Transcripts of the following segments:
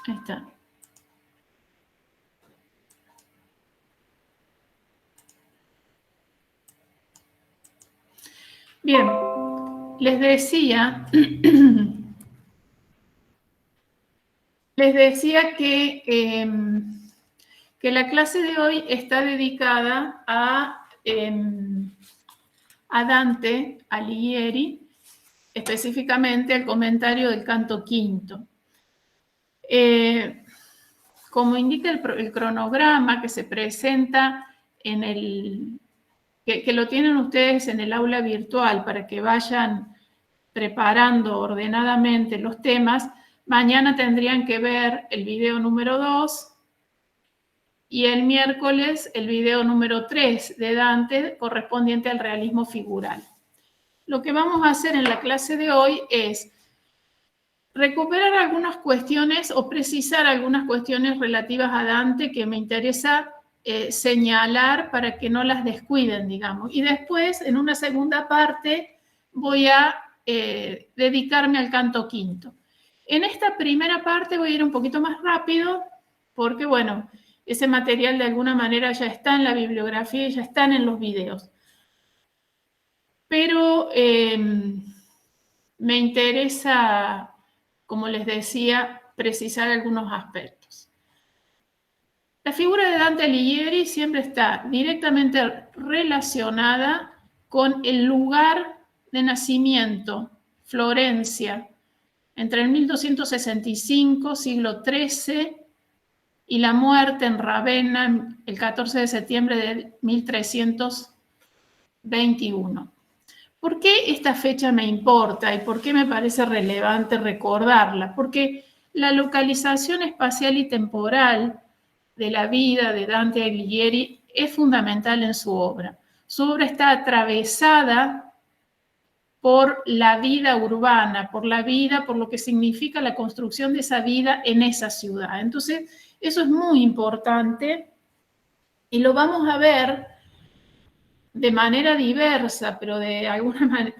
Ahí está. Bien, les decía que la clase de hoy está dedicada a Dante Alighieri, específicamente al comentario del canto quinto. Como indica el cronograma que se presenta en el... que lo tienen ustedes en el aula virtual para que vayan preparando ordenadamente los temas, mañana tendrían que ver el video número 2 y el miércoles el video número 3 de Dante correspondiente al realismo figural. Lo que vamos a hacer en la clase de hoy es recuperar algunas cuestiones o precisar algunas cuestiones relativas a Dante que me interesa señalar para que no las descuiden, digamos. Y después, en una segunda parte, voy a dedicarme al canto quinto. En esta primera parte voy a ir un poquito más rápido porque, bueno, ese material de alguna manera ya está en la bibliografía y ya están en los videos. Pero me interesa, como les decía, precisar algunos aspectos. La figura de Dante Alighieri siempre está directamente relacionada con el lugar de nacimiento, Florencia, entre el 1265, siglo XIII, y la muerte en Ravenna el 14 de septiembre de 1321. ¿Por qué esta fecha me importa y por qué me parece relevante recordarla? Porque la localización espacial y temporal de la vida de Dante Alighieri es fundamental en su obra. Su obra está atravesada por la vida urbana, por lo que significa la construcción de esa vida en esa ciudad. Entonces, eso es muy importante y lo vamos a ver de manera diversa, pero de alguna manera,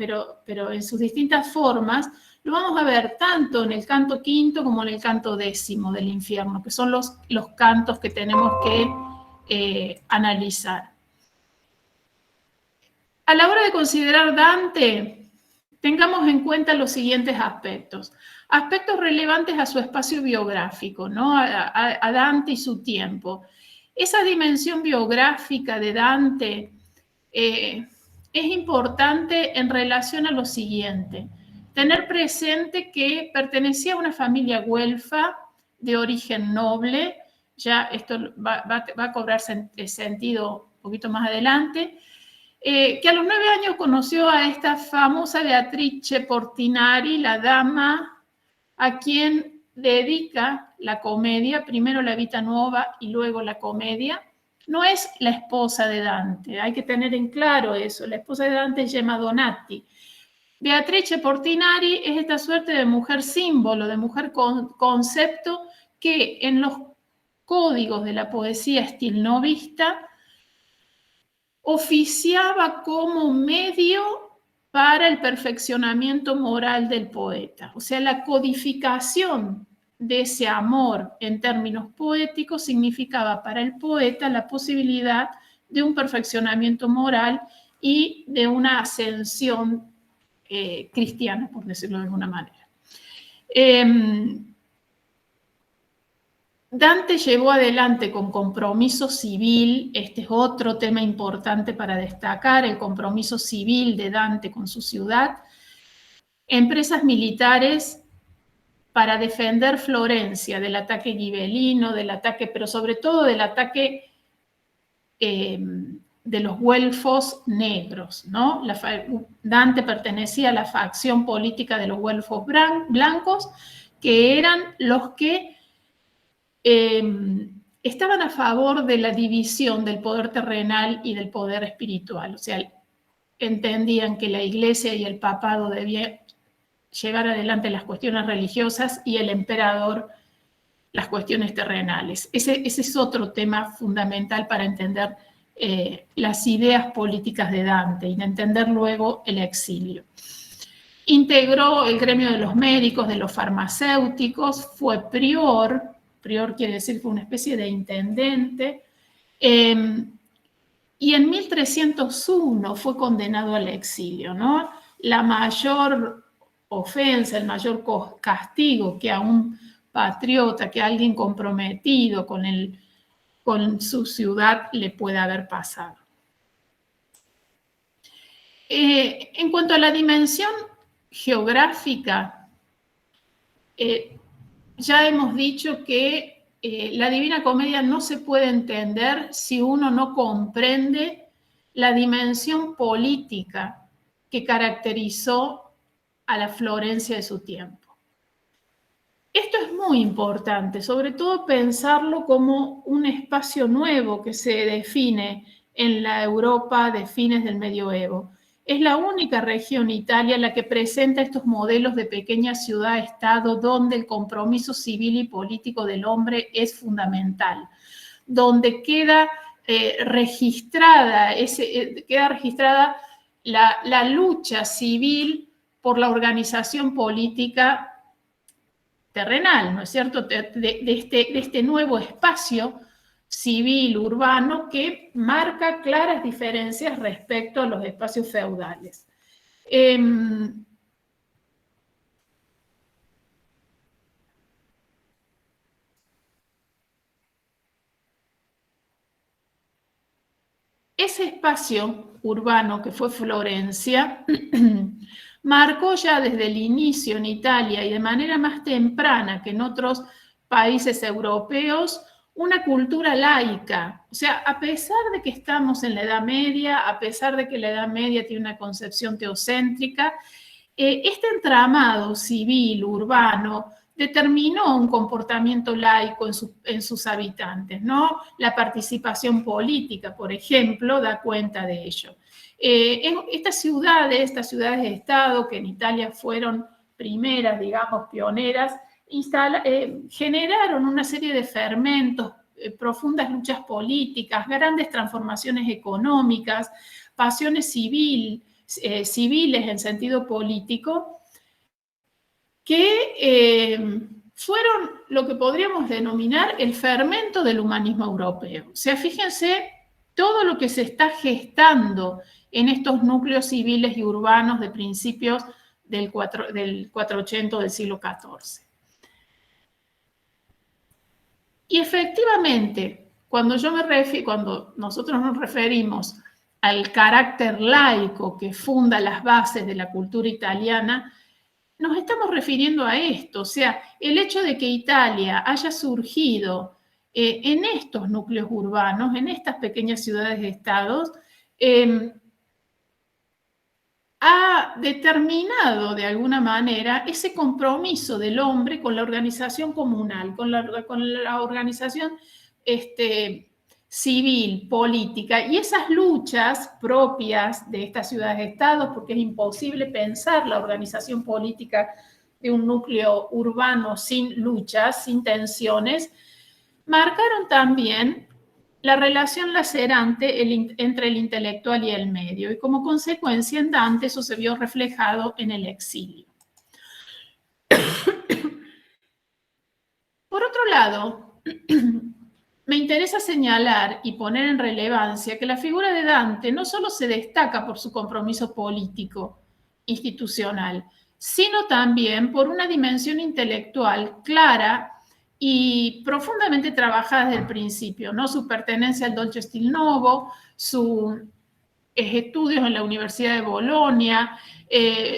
pero en sus distintas formas, lo vamos a ver tanto en el canto quinto como en el canto décimo del infierno, que son los cantos que tenemos que analizar. A la hora de considerar Dante, tengamos en cuenta los siguientes aspectos. Aspectos relevantes a su espacio biográfico, ¿no? A Dante y su tiempo. Esa dimensión biográfica de Dante es importante en relación a lo siguiente. Tener presente que pertenecía a una familia güelfa de origen noble, ya esto va a cobrar sentido un poquito más adelante, que a los 9 años conoció a esta famosa Beatrice Portinari, la dama a quien dedica la comedia, primero la Vita Nuova y luego la comedia. No es la esposa de Dante, hay que tener en claro eso. La esposa de Dante es Gemma Donati. Beatrice Portinari es esta suerte de mujer símbolo, de mujer concepto que en los códigos de la poesía stilnovista oficiaba como medio para el perfeccionamiento moral del poeta. O sea, la codificación de ese amor en términos poéticos significaba para el poeta la posibilidad de un perfeccionamiento moral y de una ascensión cristiana, por decirlo de alguna manera. Dante llevó adelante con compromiso civil, este es otro tema importante para destacar, el compromiso civil de Dante con su ciudad, empresas militares para defender Florencia del ataque gibelino, pero sobre todo del ataque de los güelfos negros, ¿no? Dante pertenecía a la facción política de los güelfos blancos, que eran los que estaban a favor de la división del poder terrenal y del poder espiritual. O sea, entendían que la iglesia y el papado debían llevar adelante las cuestiones religiosas y el emperador las cuestiones terrenales. Ese es otro tema fundamental para entender las ideas políticas de Dante y de entender luego el exilio. Integró el gremio de los médicos, de los farmacéuticos, fue prior quiere decir que fue una especie de intendente, y en 1301 fue condenado al exilio, ¿no? La mayor ofensa, el mayor castigo que a un patriota, que a alguien comprometido con su ciudad le puede haber pasado. En cuanto a la dimensión geográfica, ya hemos dicho que la Divina Comedia no se puede entender si uno no comprende la dimensión política que caracterizó a la Florencia de su tiempo. Esto es muy importante, sobre todo pensarlo como un espacio nuevo que se define en la Europa de fines del medioevo. Es la única región, Italia, la que presenta estos modelos de pequeña ciudad-estado donde el compromiso civil y político del hombre es fundamental, donde queda registrada la lucha civil por la organización política terrenal, ¿no es cierto?, de este nuevo espacio civil, urbano, que marca claras diferencias respecto a los espacios feudales. Ese espacio urbano que fue Florencia marcó ya desde el inicio en Italia y de manera más temprana que en otros países europeos una cultura laica. O sea, a pesar de que estamos en la Edad Media, a pesar de que la Edad Media tiene una concepción teocéntrica, este entramado civil, urbano, determinó un comportamiento laico en sus habitantes, ¿no? La participación política, por ejemplo, da cuenta de ello. Estas ciudades de Estado, que en Italia fueron primeras, digamos, pioneras, generaron una serie de fermentos, profundas luchas políticas, grandes transformaciones económicas, pasiones civiles en sentido político, que fueron lo que podríamos denominar el fermento del humanismo europeo. O sea, fíjense todo lo que se está gestando en estos núcleos civiles y urbanos de principios del 480 del siglo XIV. Y efectivamente, cuando nosotros nos referimos al carácter laico que funda las bases de la cultura italiana, nos estamos refiriendo a esto, o sea, el hecho de que Italia haya surgido en estos núcleos urbanos, en estas pequeñas ciudades-estados, ha determinado de alguna manera ese compromiso del hombre con la organización comunal, con la organización civil, política, y esas luchas propias de estas ciudades-estados, porque es imposible pensar la organización política de un núcleo urbano sin luchas, sin tensiones, marcaron también la relación lacerante entre el intelectual y el medio, y como consecuencia en Dante eso se vio reflejado en el exilio. Por otro lado, me interesa señalar y poner en relevancia que la figura de Dante no solo se destaca por su compromiso político, institucional, sino también por una dimensión intelectual clara y profundamente trabajada desde el principio, ¿no? Su pertenencia al Dolce Stil Novo, sus estudios en la Universidad de Bolonia,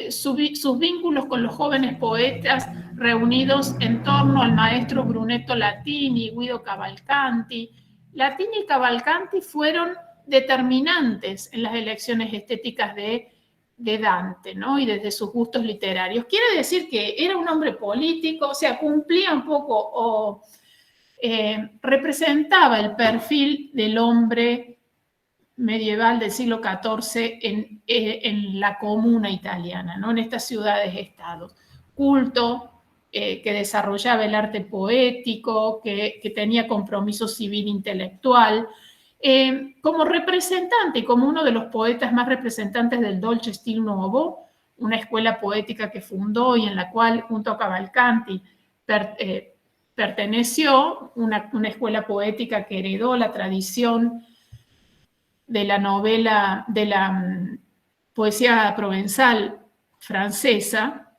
sus vínculos con los jóvenes poetas reunidos en torno al maestro Brunetto Latini, Guido Cavalcanti. Latini y Cavalcanti fueron determinantes en las elecciones estéticas de Dante, ¿no? Y desde sus gustos literarios. Quiere decir que era un hombre político, o sea, cumplía un poco o representaba el perfil del hombre medieval del siglo XIV en la comuna italiana, ¿no? En estas ciudades-estados. Culto, que desarrollaba el arte poético, que tenía compromiso civil intelectual, como representante y como uno de los poetas más representantes del Dolce Stil Novo, una escuela poética que fundó y en la cual junto a Cavalcanti perteneció, una escuela poética que heredó la tradición de la novela, de la poesía provenzal francesa,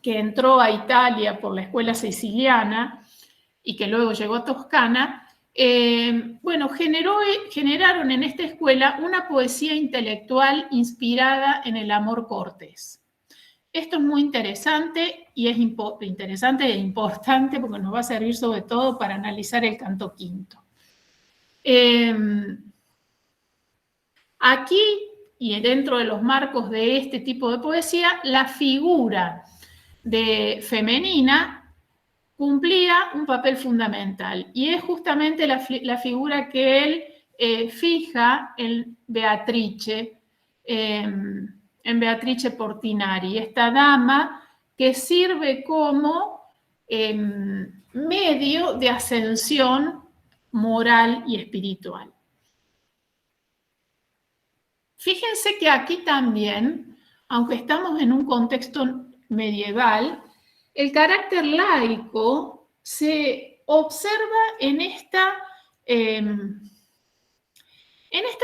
que entró a Italia por la escuela siciliana y que luego llegó a Toscana. Bueno, generaron en esta escuela una poesía intelectual inspirada en el amor cortés. Esto es muy interesante y es interesante e importante porque nos va a servir sobre todo para analizar el canto quinto. Aquí, y dentro de los marcos de este tipo de poesía, la figura femenina cumplía un papel fundamental y es justamente la figura que él fija en Beatrice Portinari, esta dama que sirve como medio de ascensión moral y espiritual. Fíjense que aquí también, aunque estamos en un contexto medieval, el carácter laico se observa en esta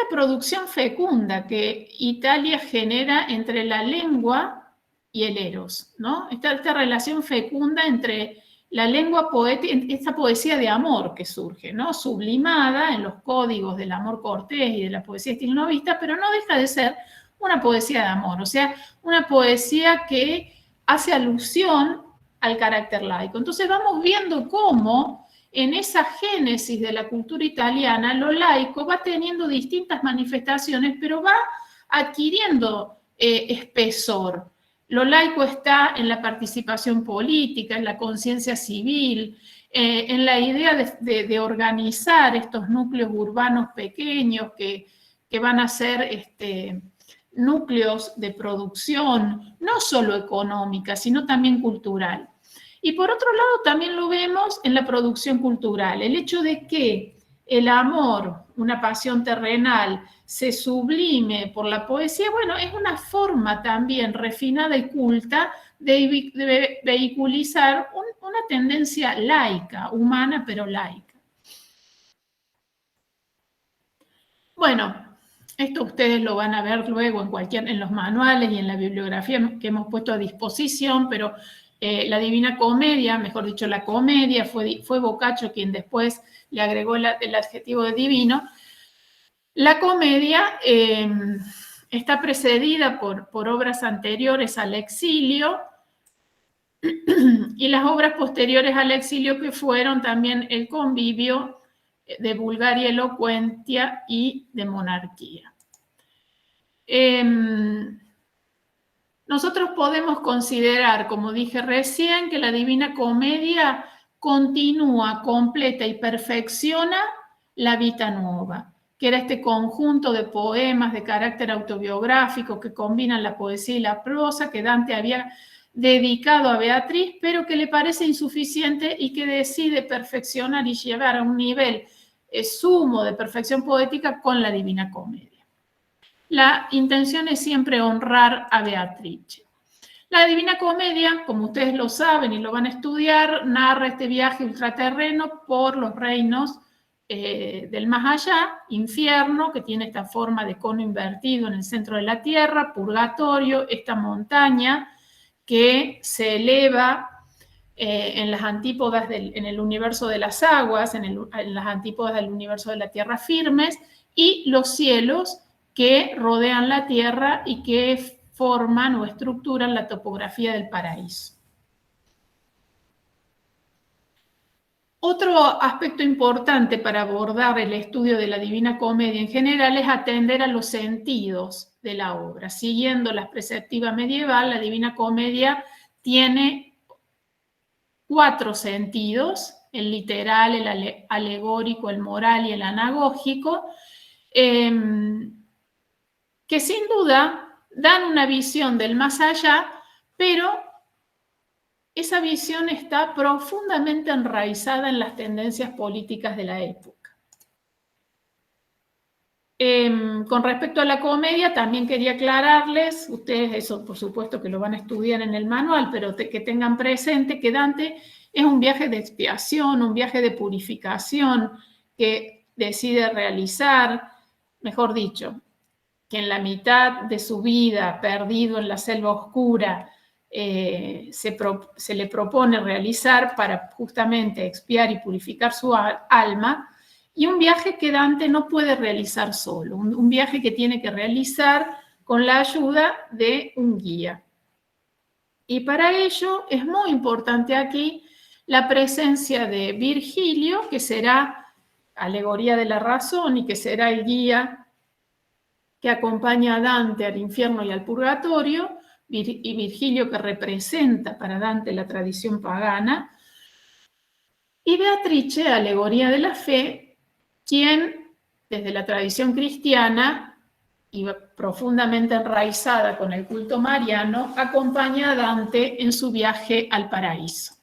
producción fecunda que Italia genera entre la lengua y el eros, ¿no? Esta relación fecunda entre la lengua poética, esta poesía de amor que surge, ¿no? Sublimada en los códigos del amor cortés y de la poesía estilnovista, pero no deja de ser una poesía de amor, o sea, una poesía que hace alusión al carácter laico. Entonces vamos viendo cómo en esa génesis de la cultura italiana lo laico va teniendo distintas manifestaciones, pero va adquiriendo espesor. Lo laico está en la participación política, en la conciencia civil, en la idea de organizar estos núcleos urbanos pequeños que van a ser núcleos de producción, no solo económica, sino también cultural. Y por otro lado también lo vemos en la producción cultural, el hecho de que el amor, una pasión terrenal, se sublime por la poesía, bueno, es una forma también refinada y culta de vehiculizar una tendencia laica, humana pero laica. Bueno, esto ustedes lo van a ver luego en los manuales y en la bibliografía que hemos puesto a disposición, pero la Divina Comedia, mejor dicho, la comedia, fue Boccaccio quien después le agregó el adjetivo de divino. La comedia está precedida por obras anteriores al exilio y las obras posteriores al exilio que fueron también el convivio de vulgaria elocuencia y de monarquía. Nosotros podemos considerar, como dije recién, que la Divina Comedia continúa, completa y perfecciona la Vita Nuova, que era este conjunto de poemas de carácter autobiográfico que combinan la poesía y la prosa que Dante había dedicado a Beatriz, pero que le parece insuficiente y que decide perfeccionar y llevar a un nivel sumo de perfección poética con la Divina Comedia. La intención es siempre honrar a Beatrice. La Divina Comedia, como ustedes lo saben y lo van a estudiar, narra este viaje ultraterreno por los reinos del más allá, infierno, que tiene esta forma de cono invertido en el centro de la tierra, purgatorio, esta montaña que se eleva en las antípodas en el universo de las aguas, en las antípodas del universo de la tierra firmes, y los cielos que rodean la tierra y que forman o estructuran la topografía del paraíso. Otro aspecto importante para abordar el estudio de la Divina Comedia en general es atender a los sentidos de la obra. Siguiendo la preceptiva medieval, la Divina Comedia tiene 4 sentidos: el literal, el alegórico, el moral y el anagógico, que sin duda dan una visión del más allá, pero esa visión está profundamente enraizada en las tendencias políticas de la época. Con respecto a la comedia, también quería aclararles, ustedes eso por supuesto que lo van a estudiar en el manual, pero que tengan presente que Dante es un viaje de expiación, un viaje de purificación que decide realizar, mejor dicho, que en la mitad de su vida, perdido en la selva oscura, se le propone realizar para justamente expiar y purificar su alma, y un viaje que Dante no puede realizar solo, un viaje que tiene que realizar con la ayuda de un guía. Y para ello es muy importante aquí la presencia de Virgilio, que será alegoría de la razón y que será el guía que acompaña a Dante al infierno y al purgatorio, y Virgilio que representa para Dante la tradición pagana, y Beatrice, alegoría de la fe, quien desde la tradición cristiana y profundamente enraizada con el culto mariano, acompaña a Dante en su viaje al paraíso.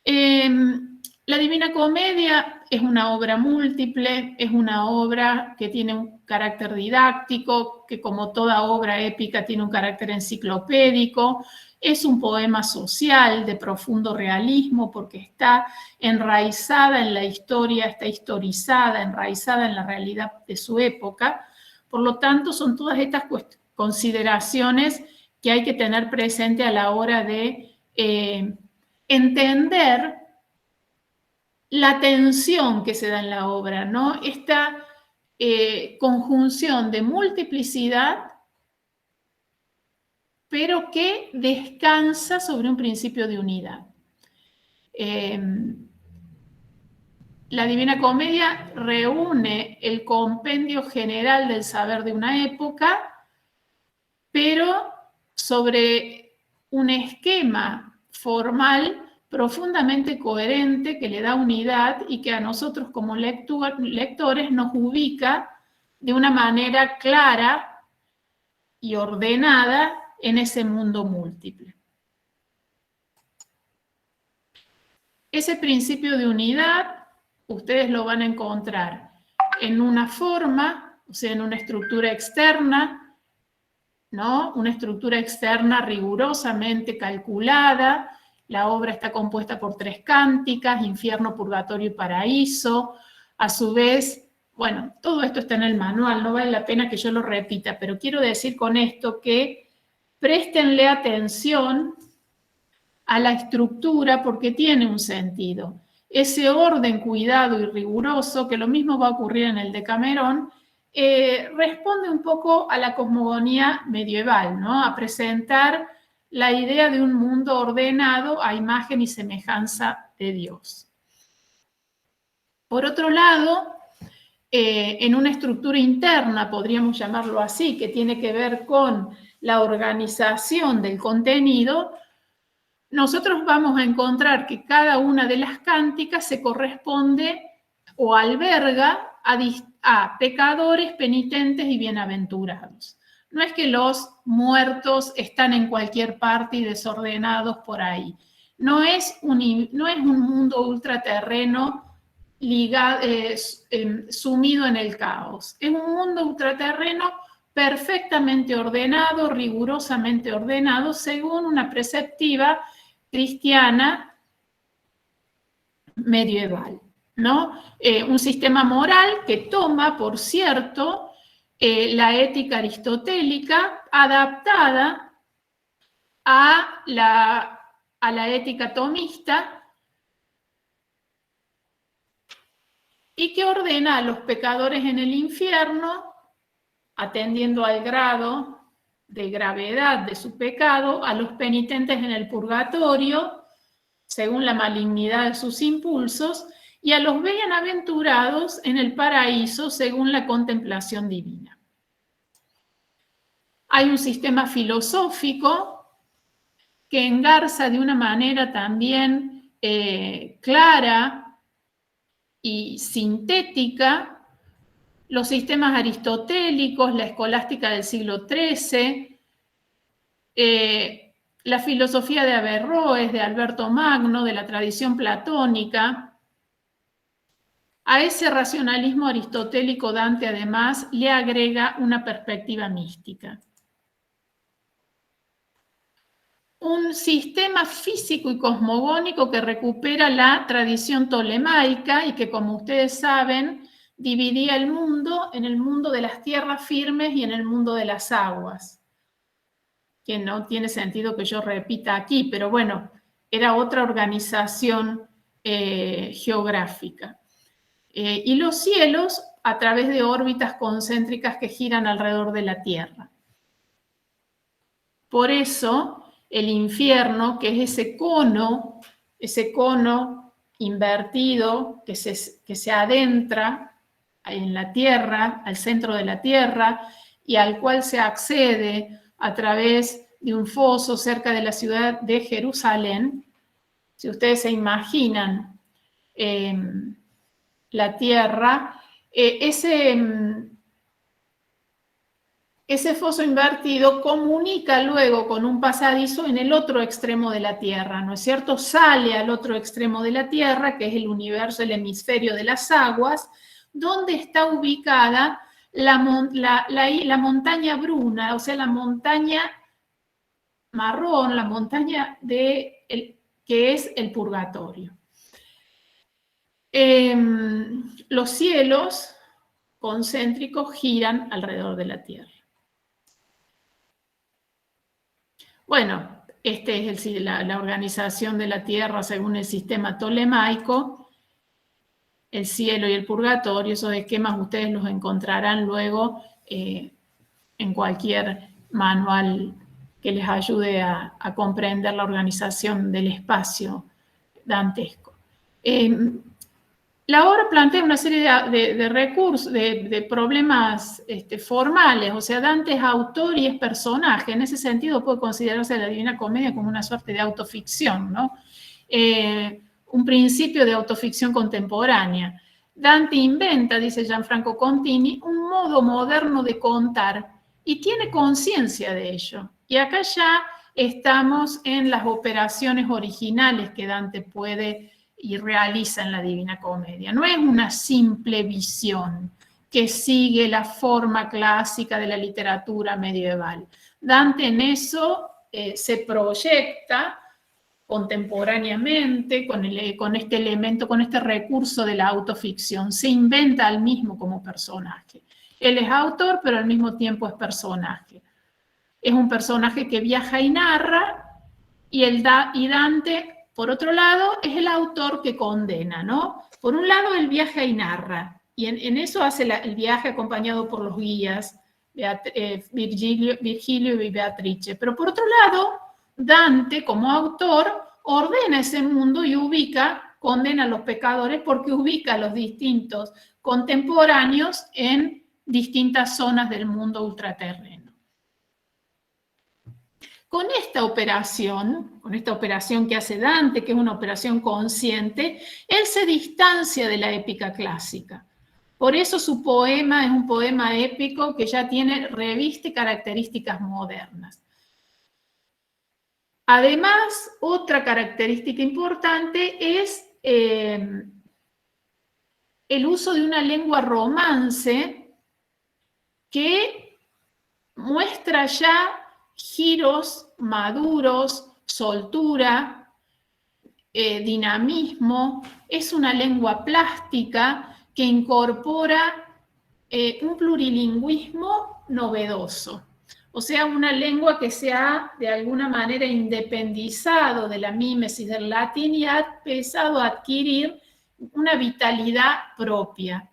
La Divina Comedia es una obra múltiple, es una obra que tiene un carácter didáctico, que como toda obra épica tiene un carácter enciclopédico, es un poema social de profundo realismo porque está enraizada en la historia, está historizada, enraizada en la realidad de su época. Por lo tanto, son todas estas consideraciones que hay que tener presente a la hora de entender la tensión que se da en la obra, ¿no? Esta conjunción de multiplicidad, pero que descansa sobre un principio de unidad. La Divina Comedia reúne el compendio general del saber de una época, pero sobre un esquema formal profundamente coherente que le da unidad y que a nosotros como lectores nos ubica de una manera clara y ordenada en ese mundo múltiple. Ese principio de unidad ustedes lo van a encontrar en una forma, o sea, en una estructura externa, ¿no? Una estructura externa rigurosamente calculada. La obra está compuesta por 3 cánticas, infierno, purgatorio y paraíso. A su vez, bueno, todo esto está en el manual, no vale la pena que yo lo repita, pero quiero decir con esto que préstenle atención a la estructura porque tiene un sentido. Ese orden, cuidado y riguroso, que lo mismo va a ocurrir en el Decamerón, responde un poco a la cosmogonía medieval, ¿no? A presentar la idea de un mundo ordenado a imagen y semejanza de Dios. Por otro lado, en una estructura interna, podríamos llamarlo así, que tiene que ver con la organización del contenido, nosotros vamos a encontrar que cada una de las cánticas se corresponde o alberga a pecadores, penitentes y bienaventurados. No es que los muertos están en cualquier parte y desordenados por ahí. No es un mundo ultraterreno sumido en el caos. Es un mundo ultraterreno perfectamente ordenado, rigurosamente ordenado, según una preceptiva cristiana medieval, ¿no? Un sistema moral que toma, por cierto, la ética aristotélica adaptada a la ética tomista y que ordena a los pecadores en el infierno, atendiendo al grado de gravedad de su pecado, a los penitentes en el purgatorio, según la malignidad de sus impulsos, y a los bienaventurados en el paraíso, según la contemplación divina. Hay un sistema filosófico que engarza de una manera también clara y sintética los sistemas aristotélicos, la escolástica del siglo XIII, la filosofía de Averroes, de Alberto Magno, de la tradición platónica, A ese racionalismo aristotélico Dante además le agrega una perspectiva mística. Un sistema físico y cosmogónico que recupera la tradición tolemaica y que, como ustedes saben, dividía el mundo en el mundo de las tierras firmes y en el mundo de las aguas. Que no tiene sentido que yo repita aquí, pero bueno, era otra organización geográfica. Y los cielos a través de órbitas concéntricas que giran alrededor de la Tierra. Por eso, el infierno, que es ese cono invertido que se adentra en la Tierra, al centro de la Tierra, y al cual se accede a través de un foso cerca de la ciudad de Jerusalén. Si ustedes se imaginan la Tierra, ese foso invertido comunica luego con un pasadizo en el otro extremo de la Tierra, ¿no es cierto? Sale al otro extremo de la Tierra, que es el universo, el hemisferio de las aguas, donde está ubicada la montaña bruna, o sea, la montaña marrón, la montaña que es el purgatorio. Los cielos concéntricos giran alrededor de la Tierra. Bueno, esta es la organización de la Tierra según el sistema tolemaico, el cielo y el purgatorio. Esos esquemas ustedes los encontrarán luego en cualquier manual que les ayude a comprender la organización del espacio dantesco. La obra plantea una serie de recursos, de problemas formales, o sea, Dante es autor y es personaje. En ese sentido puede considerarse la Divina Comedia como una suerte de autoficción, ¿no? Un principio de autoficción contemporánea. Dante inventa, dice Gianfranco Contini, un modo moderno de contar y tiene conciencia de ello. Y acá ya estamos en las operaciones originales que Dante puede y realiza en la Divina Comedia. No es una simple visión que sigue la forma clásica de la literatura medieval. Dante en eso se proyecta contemporáneamente con este elemento, con este recurso de la autoficción. Se inventa al mismo como personaje. Él es autor, pero al mismo tiempo es personaje. Es un personaje que viaja y narra, y Dante, por otro lado, es el autor que condena, ¿no? Por un lado, él viaja y narra, y en eso hace el viaje acompañado por los guías, Virgilio y Beatrice. Pero por otro lado, Dante, como autor, ordena ese mundo y condena a los pecadores porque ubica a los distintos contemporáneos en distintas zonas del mundo ultraterreno. Con esta operación que hace Dante, que es una operación consciente, él se distancia de la épica clásica. Por eso su poema es un poema épico que ya reviste características modernas. Además, otra característica importante es el uso de una lengua romance que muestra ya giros maduros, soltura, dinamismo. Es una lengua plástica que incorpora un plurilingüismo novedoso. O sea, una lengua que se ha de alguna manera independizado de la mímesis del latín y ha empezado a adquirir una vitalidad propia.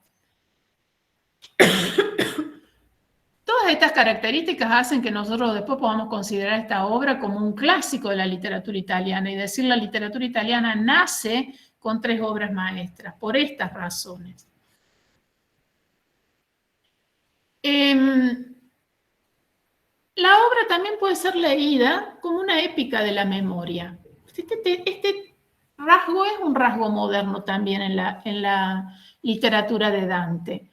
Todas estas características hacen que nosotros después podamos considerar esta obra como un clásico de la literatura italiana y decir la literatura italiana nace con 3 obras maestras, por estas razones. La obra también puede ser leída como una épica de la memoria. Este rasgo es un rasgo moderno también en la literatura de Dante.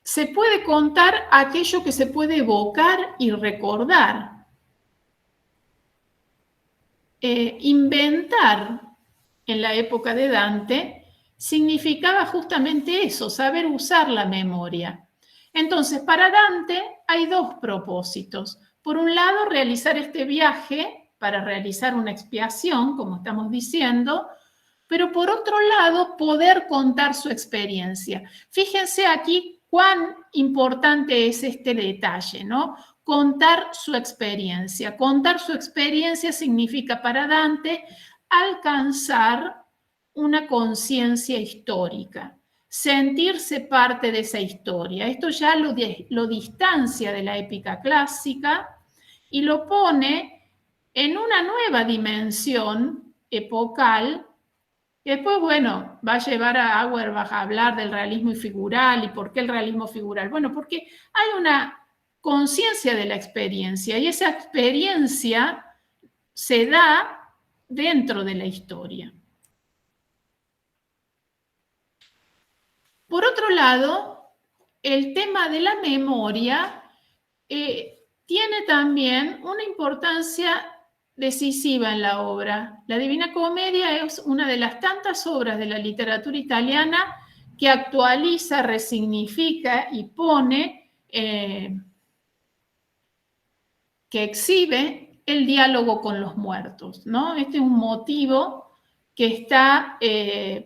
Se puede contar aquello que se puede evocar y recordar. Inventar en la época de Dante significaba justamente eso, saber usar la memoria. Entonces, para Dante hay dos propósitos. Por un lado, realizar este viaje para realizar una expiación, como estamos diciendo, pero por otro lado, poder contar su experiencia. Fíjense aquí cuán importante es este detalle, ¿no? Contar su experiencia. Contar su experiencia significa para Dante alcanzar una conciencia histórica, sentirse parte de esa historia. Esto ya lo distancia de la épica clásica y lo pone en una nueva dimensión epocal. Y después, bueno, va a llevar a Auerbach a hablar del realismo figural. ¿Y por qué el realismo figural? Bueno, porque hay una conciencia de la experiencia y esa experiencia se da dentro de la historia. Por otro lado, el tema de la memoria tiene también una importancia decisiva en la obra. La Divina Comedia es una de las tantas obras de la literatura italiana que actualiza, resignifica y pone, que exhibe el diálogo con los muertos, ¿no? Este es un motivo que está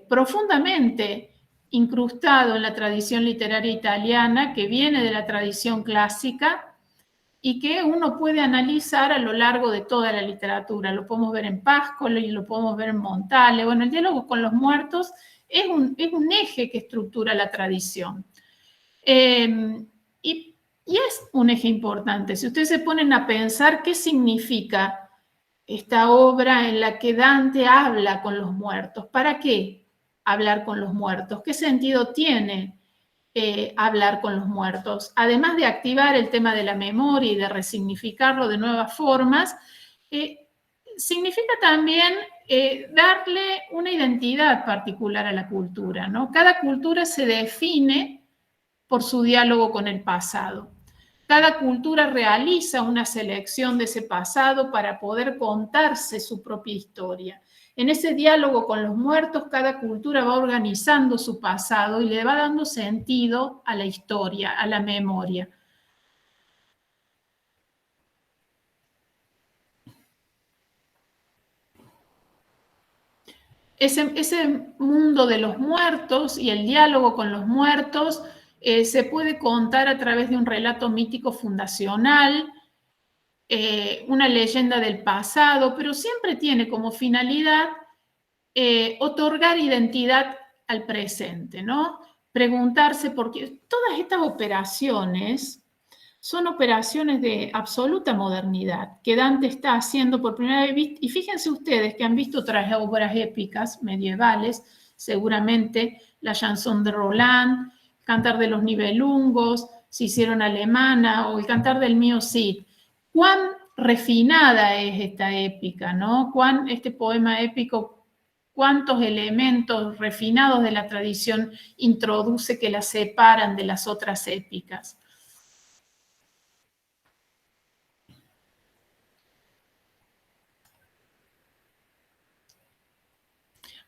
profundamente incrustado en la tradición literaria italiana, que viene de la tradición clásica, y que uno puede analizar a lo largo de toda la literatura. Lo podemos ver en Pascoli, lo podemos ver en Montale. Bueno, el diálogo con los muertos es un eje que estructura la tradición. Y es un eje importante. Si ustedes se ponen a pensar qué significa esta obra en la que Dante habla con los muertos, ¿para qué hablar con los muertos? ¿Qué sentido tiene hablar con los muertos? Además de activar el tema de la memoria y de resignificarlo de nuevas formas, significa también darle una identidad particular a la cultura, ¿no? Cada cultura se define por su diálogo con el pasado. Cada cultura realiza una selección de ese pasado para poder contarse su propia historia. En ese diálogo con los muertos, cada cultura va organizando su pasado y le va dando sentido a la historia, a la memoria. Ese mundo de los muertos y el diálogo con los muertos se puede contar a través de un relato mítico fundacional, una leyenda del pasado, pero siempre tiene como finalidad otorgar identidad al presente, ¿no? Preguntarse por qué. Todas estas operaciones son operaciones de absoluta modernidad que Dante está haciendo por primera vez. Y fíjense ustedes que han visto otras obras épicas medievales, seguramente la Chanson de Roland, Cantar de los Nibelungos, Se hicieron alemana o el Cantar del mío Cid. Cuán refinada es esta épica, ¿no? Cuán este poema épico, cuántos elementos refinados de la tradición introduce que la separan de las otras épicas.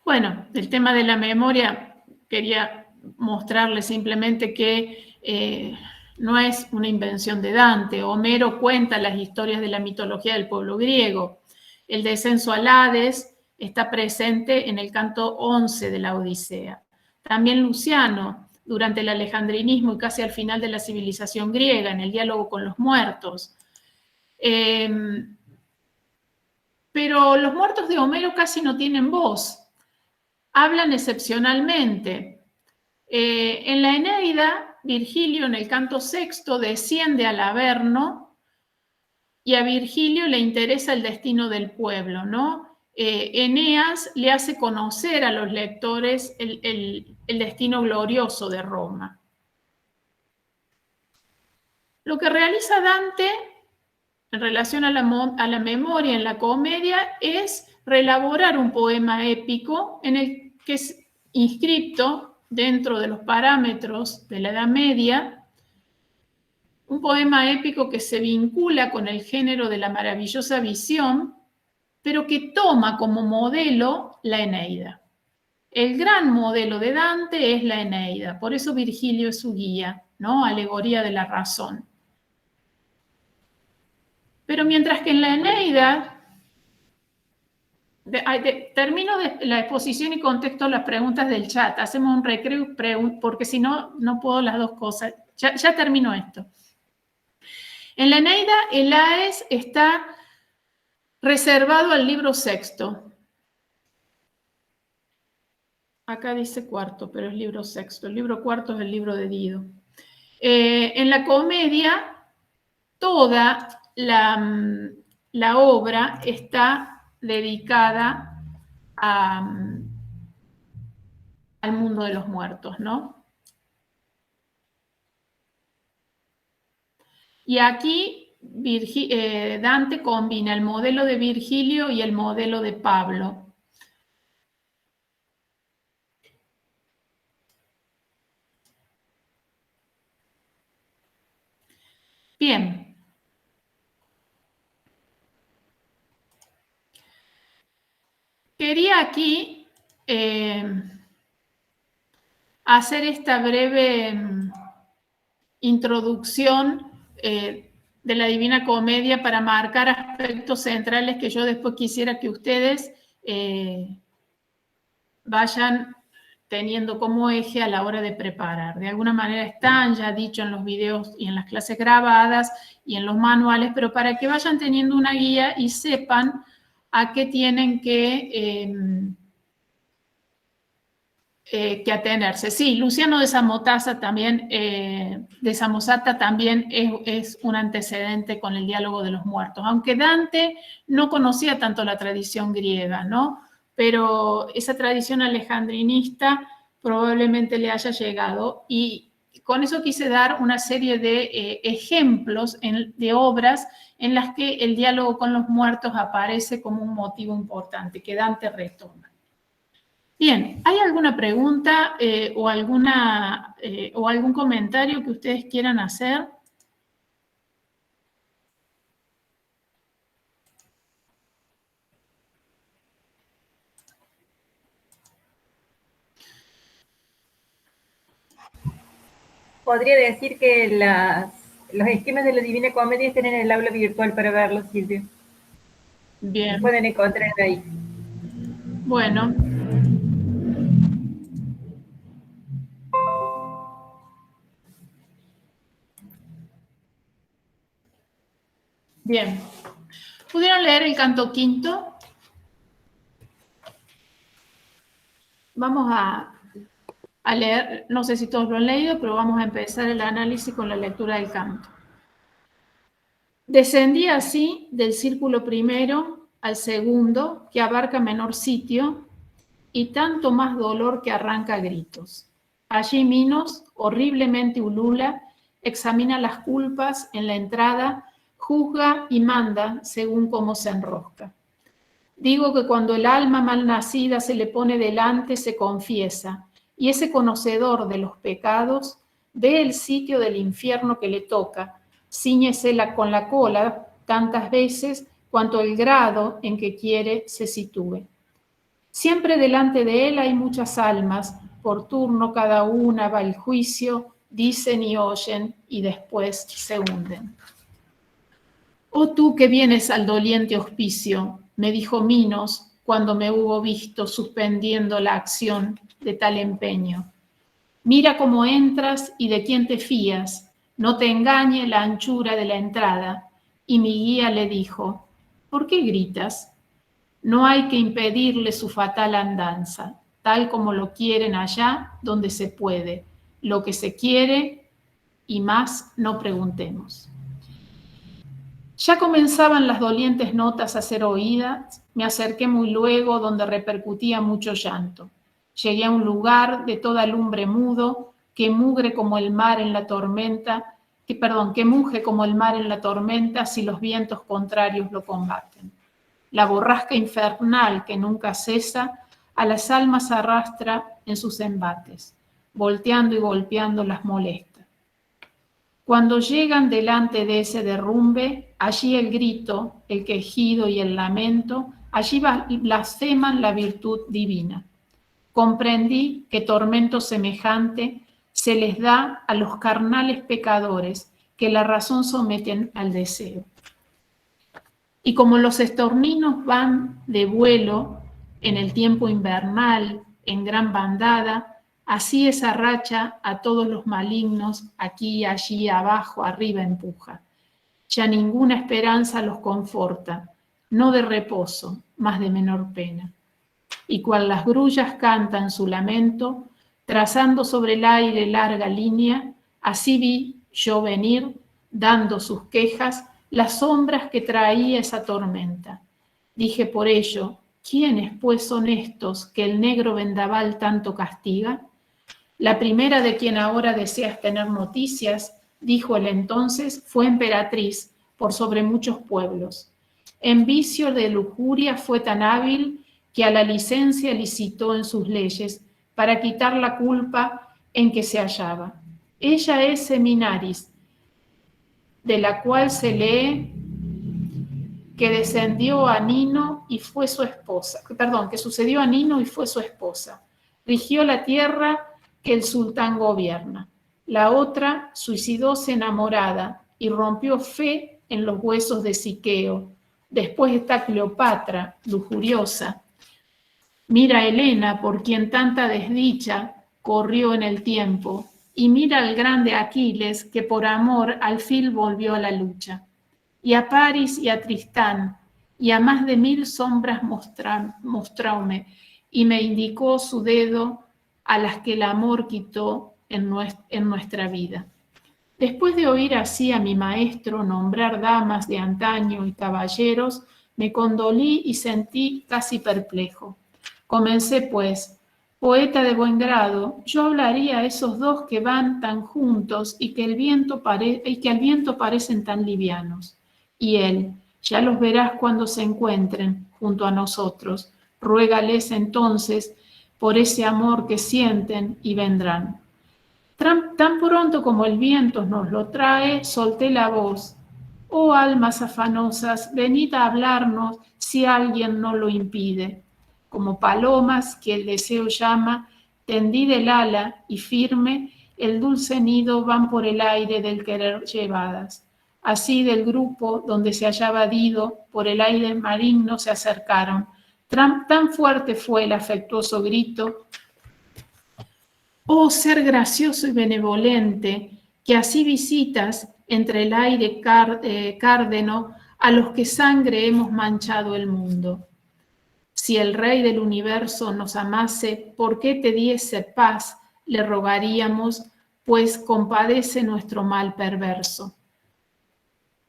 Bueno, el tema de la memoria, quería mostrarles simplemente que no es una invención de Dante. Homero cuenta las historias de la mitología del pueblo griego. El descenso al Hades está presente en el canto 11 de la Odisea. También Luciano, durante el alejandrinismo y casi al final de la civilización griega, en el diálogo con los muertos. Pero los muertos de Homero casi no tienen voz. Hablan excepcionalmente. En la Eneida, Virgilio en el canto sexto desciende al Averno y a Virgilio le interesa el destino del pueblo, ¿no? Eneas le hace conocer a los lectores el destino glorioso de Roma. Lo que realiza Dante en relación a la memoria en la comedia es reelaborar un poema épico en el que es inscripto dentro de los parámetros de la Edad Media, un poema épico que se vincula con el género de la maravillosa visión, pero que toma como modelo la Eneida. El gran modelo de Dante es la Eneida, por eso Virgilio es su guía, ¿no? Alegoría de la razón. Pero mientras que en la Eneida, termino la exposición y contesto las preguntas del chat, hacemos un recreo, porque si no, no puedo las dos cosas. Ya termino esto. En la Eneida, el Aes está reservado al libro sexto. Acá dice cuarto, pero es libro sexto. El libro cuarto es el libro de Dido. En la comedia, toda la obra está dedicada al mundo de los muertos, ¿no? Y aquí Dante combina el modelo de Virgilio y el modelo de Pablo. Bien. Quería aquí hacer esta breve introducción de la Divina Comedia para marcar aspectos centrales que yo después quisiera que ustedes vayan teniendo como eje a la hora de preparar. De alguna manera están ya dicho en los videos y en las clases grabadas y en los manuales, pero para que vayan teniendo una guía y sepan a qué tienen que atenerse. Sí, Luciano de Samosata también, es un antecedente con el diálogo de los muertos, aunque Dante no conocía tanto la tradición griega, ¿no? Pero esa tradición alejandrinista probablemente le haya llegado y con eso quise dar una serie de ejemplos de obras en las que el diálogo con los muertos aparece como un motivo importante que Dante retoma. Bien, ¿hay alguna pregunta o algún comentario que ustedes quieran hacer? Podría decir que los esquemas de la Divina Comedia están en el aula virtual para verlos, Silvia. Bien. Los pueden encontrar ahí. Bueno. Bien. ¿Pudieron leer el canto quinto? Vamos a leer, no sé si todos lo han leído, pero vamos a empezar el análisis con la lectura del canto. Descendía así del círculo primero al segundo, que abarca menor sitio, y tanto más dolor que arranca gritos. Allí Minos, horriblemente ulula, examina las culpas en la entrada, juzga y manda según cómo se enrosca. Digo que cuando el alma mal nacida se le pone delante, se confiesa, y ese conocedor de los pecados ve el sitio del infierno que le toca, cíñesela con la cola tantas veces cuanto el grado en que quiere se sitúe. Siempre delante de él hay muchas almas, por turno cada una va al juicio, dicen y oyen y después se hunden. Oh tú que vienes al doliente hospicio, me dijo Minos cuando me hubo visto suspendiendo la acción de tal empeño. Mira cómo entras y de quién te fías, no te engañe la anchura de la entrada. Y mi guía le dijo, ¿por qué gritas? No hay que impedirle su fatal andanza, tal como lo quieren allá donde se puede, lo que se quiere y más no preguntemos. Ya comenzaban las dolientes notas a ser oídas, me acerqué muy luego donde repercutía mucho llanto. Llegué a un lugar de toda lumbre mudo, que muge como el mar en la tormenta si los vientos contrarios lo combaten. La borrasca infernal que nunca cesa, a las almas arrastra en sus embates, volteando y golpeando las molesta. Cuando llegan delante de ese derrumbe, allí el grito, el quejido y el lamento, allí blasfeman la virtud divina. comprendí que tormento semejante se les da a los carnales pecadores que la razón someten al deseo. Y como los estorninos van de vuelo en el tiempo invernal, en gran bandada, así esa racha a todos los malignos, aquí, allí, abajo, arriba empuja. Ya ninguna esperanza los conforta, no de reposo, mas de menor pena. Y cual las grullas cantan su lamento, trazando sobre el aire larga línea, así vi yo venir, dando sus quejas, las sombras que traía esa tormenta. Dije por ello, ¿quiénes pues son estos que el negro vendaval tanto castiga? La primera de quien ahora deseas tener noticias, dijo él entonces, fue emperatriz por sobre muchos pueblos. En vicio de lujuria fue tan hábil que a la licencia licitó en sus leyes para quitar la culpa en que se hallaba. Ella es Seminaris, de la cual se lee que descendió a Nino y fue su esposa, que sucedió a Nino y fue su esposa. Rigió la tierra que el sultán gobierna. La otra suicidóse enamorada y rompió fe en los huesos de Siqueo. Después está Cleopatra, lujuriosa. Mira a Helena, por quien tanta desdicha corrió en el tiempo, y mira al grande Aquiles, que por amor al fin volvió a la lucha. Y a Paris y a Tristán, y a más de 1000 sombras mostróme, y me indicó su dedo a las que el amor quitó en nuestra vida. Después de oír así a mi maestro nombrar damas de antaño y caballeros, me condolí y sentí casi perplejo. Comencé pues, poeta de buen grado, yo hablaría a esos dos que van tan juntos y que al viento parecen tan livianos. Y él, ya los verás cuando se encuentren junto a nosotros, ruégales entonces por ese amor que sienten y vendrán. Tan pronto como el viento nos lo trae, solté la voz. Oh almas afanosas, venid a hablarnos si alguien no lo impide. Como palomas que el deseo llama, tendid el ala y firme, el dulce nido van por el aire del querer llevadas. Así del grupo donde se hallaba Dido, por el aire maligno se acercaron. Tan fuerte fue el afectuoso grito, oh ser gracioso y benevolente, que así visitas entre el aire cárdeno a los que sangre hemos manchado el mundo. Si el Rey del universo nos amase, ¿por qué te diese paz? Le rogaríamos, pues compadece nuestro mal perverso.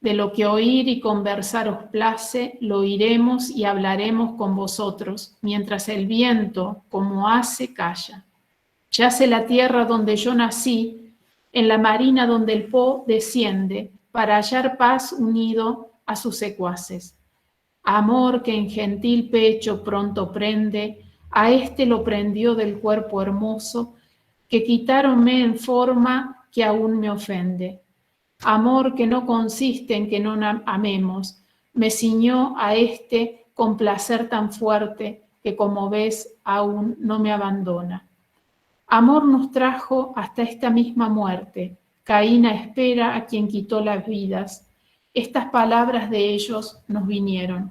De lo que oír y conversar os place, lo oiremos y hablaremos con vosotros, mientras el viento, como hace, calla. Yace la tierra donde yo nací, en la marina donde el Po desciende, para hallar paz unido a sus secuaces. Amor que en gentil pecho pronto prende, a este lo prendió del cuerpo hermoso, que quitáronme en forma que aún me ofende. Amor que no consiste en que no amemos, me ciñó a este con placer tan fuerte que como ves aún no me abandona. Amor nos trajo hasta esta misma muerte. Caín espera a quien quitó las vidas. Estas palabras de ellos nos vinieron.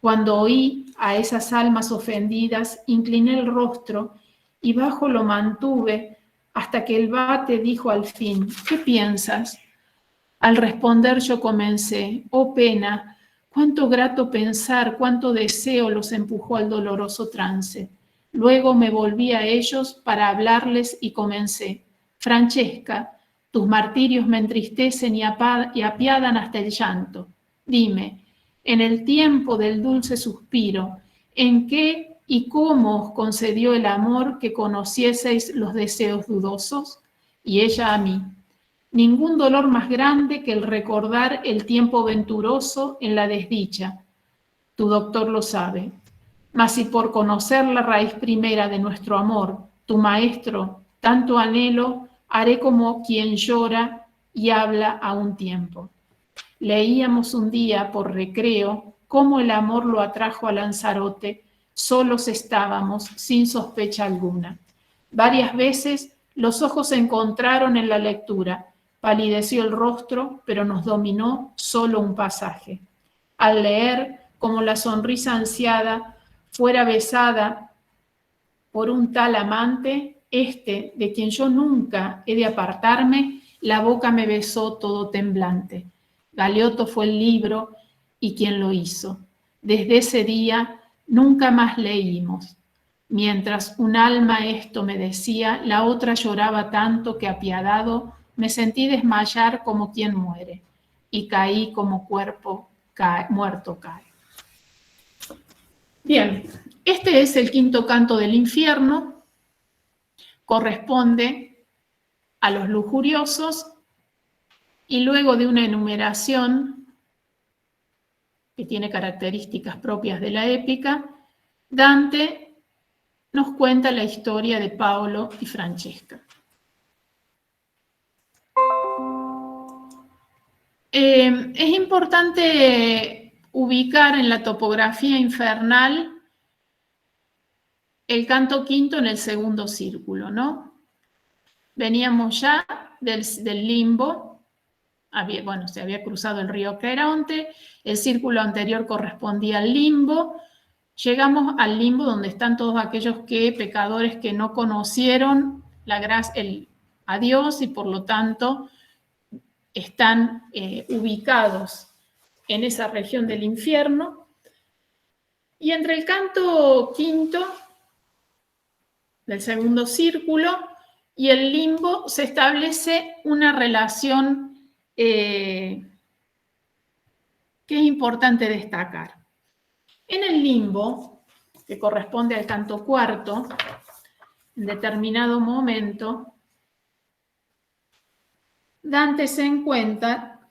Cuando oí a esas almas ofendidas, incliné el rostro y bajo lo mantuve hasta que el vate dijo al fin, ¿qué piensas? Al responder yo comencé, oh pena, cuánto grato pensar, cuánto deseo los empujó al doloroso trance. Luego me volví a ellos para hablarles y comencé. Francesca, tus martirios me entristecen y apiadan hasta el llanto. Dime, en el tiempo del dulce suspiro, ¿en qué y cómo os concedió el amor que conocieseis los deseos dudosos? Y ella a mí. Ningún dolor más grande que el recordar el tiempo venturoso en la desdicha. Tu doctor lo sabe. Mas si por conocer la raíz primera de nuestro amor, tu maestro, tanto anhelo, haré como quien llora y habla a un tiempo. Leíamos un día por recreo cómo el amor lo atrajo a Lanzarote Solos estábamos, sin sospecha alguna. Varias veces los ojos se encontraron en la lectura. Palideció el rostro, pero nos dominó solo un pasaje. Al leer, como la sonrisa ansiada fuera besada por un tal amante, de quien yo nunca he de apartarme, la boca me besó todo temblante. Galeotto fue el libro y quien lo hizo. Desde ese día nunca más leímos. Mientras un alma esto me decía, la otra lloraba tanto que apiadado me sentí desmayar como quien muere y caí como cuerpo muerto cae. Bien, este es el quinto canto del infierno, corresponde a los lujuriosos y luego de una enumeración que tiene características propias de la épica, Dante nos cuenta la historia de Paolo y Francesca. Es importante ubicar en la topografía infernal el canto quinto en el segundo círculo, ¿no? Veníamos ya del limbo, se había cruzado el río Creonte, el círculo anterior correspondía al limbo, llegamos al limbo donde están todos aquellos pecadores que no conocieron a Dios y por lo tanto están ubicados en esa región del infierno. Y entre el canto quinto del segundo círculo y el limbo se establece una relación que es importante destacar. En el limbo, que corresponde al canto cuarto, en determinado momento, Dante se encuentra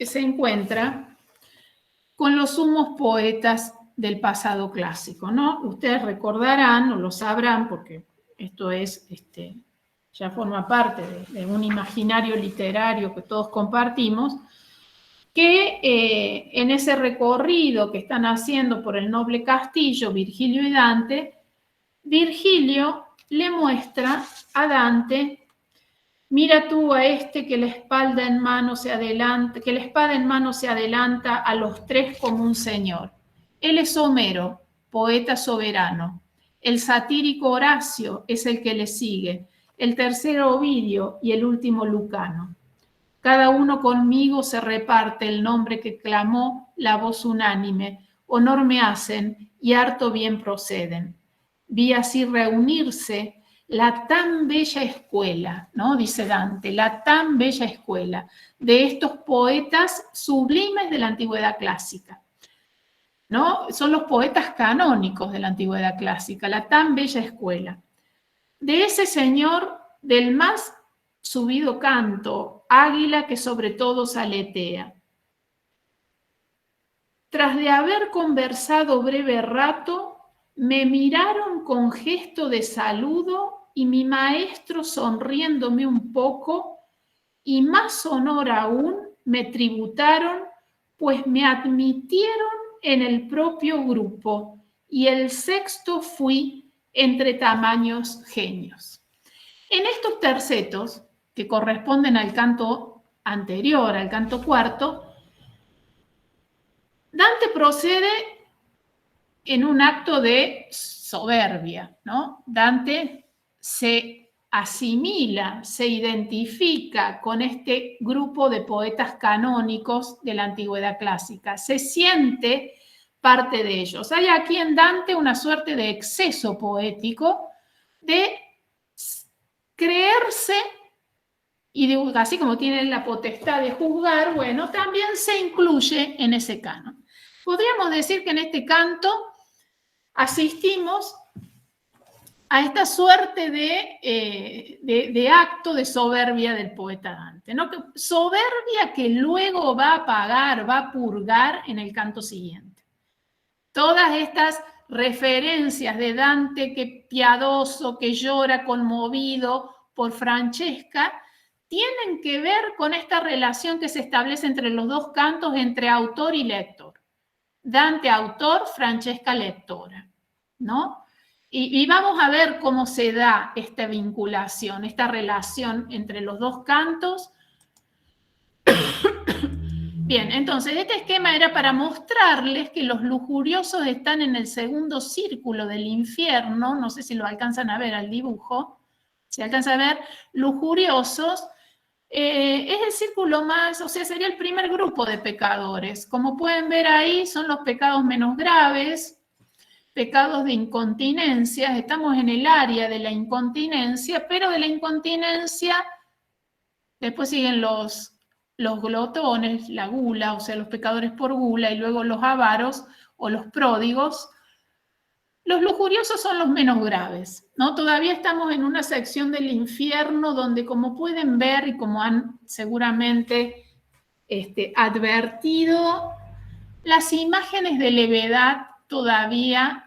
con los sumos poetas del pasado clásico, ¿no? Ustedes recordarán o lo sabrán, porque esto es, ya forma parte de un imaginario literario que todos compartimos, que en ese recorrido que están haciendo por el noble castillo Virgilio y Dante, Virgilio le muestra a Dante: mira tú a que la espada en mano se adelanta a los tres como un señor. Él es Homero, poeta soberano. El satírico Horacio es el que le sigue, el tercero Ovidio y el último Lucano. Cada uno conmigo se reparte el nombre que clamó la voz unánime. Honor me hacen y harto bien proceden. Vi así reunirse la tan bella escuela, ¿no? Dice Dante, la tan bella escuela de estos poetas sublimes de la antigüedad clásica, ¿no? Son los poetas canónicos de la antigüedad clásica, la tan bella escuela. De ese señor del más subido canto, águila que sobre todos aletea. Tras de haber conversado breve rato, me miraron con gesto de saludo y mi maestro sonriéndome un poco y más honor aún me tributaron, pues me admitieron en el propio grupo y el sexto fui entre tamaños genios. En estos tercetos, que corresponden al canto anterior, al canto cuarto, Dante procede en un acto de soberbia, ¿no? Dante se asimila, se identifica con este grupo de poetas canónicos de la antigüedad clásica, se siente parte de ellos. Hay aquí en Dante una suerte de exceso poético de creerse, y así como tiene la potestad de juzgar, bueno, también se incluye en ese canon. Podríamos decir que en este canto asistimos a esta suerte de acto de soberbia del poeta Dante, ¿no? Soberbia que luego va a pagar, va a purgar en el canto siguiente. Todas estas referencias de Dante, que piadoso, que llora conmovido por Francesca, tienen que ver con esta relación que se establece entre los dos cantos, entre autor y lector. Dante autor, Francesca lectora, ¿no? y vamos a ver cómo se da esta vinculación, esta relación entre los dos cantos. Bien, entonces este esquema era para mostrarles que los lujuriosos están en el segundo círculo del infierno. No sé si lo alcanzan a ver al dibujo. Se alcanza a ver, lujuriosos. Es el círculo más, o sea, sería el primer grupo de pecadores. Como pueden ver ahí, son los pecados menos graves, pecados de incontinencia. Estamos en el área de la incontinencia, pero de la incontinencia después siguen los glotones, la gula, o sea, los pecadores por gula, y luego los avaros o los pródigos. Los lujuriosos son los menos graves, ¿no? Todavía estamos en una sección del infierno donde, como pueden ver y como han seguramente advertido, las imágenes de levedad todavía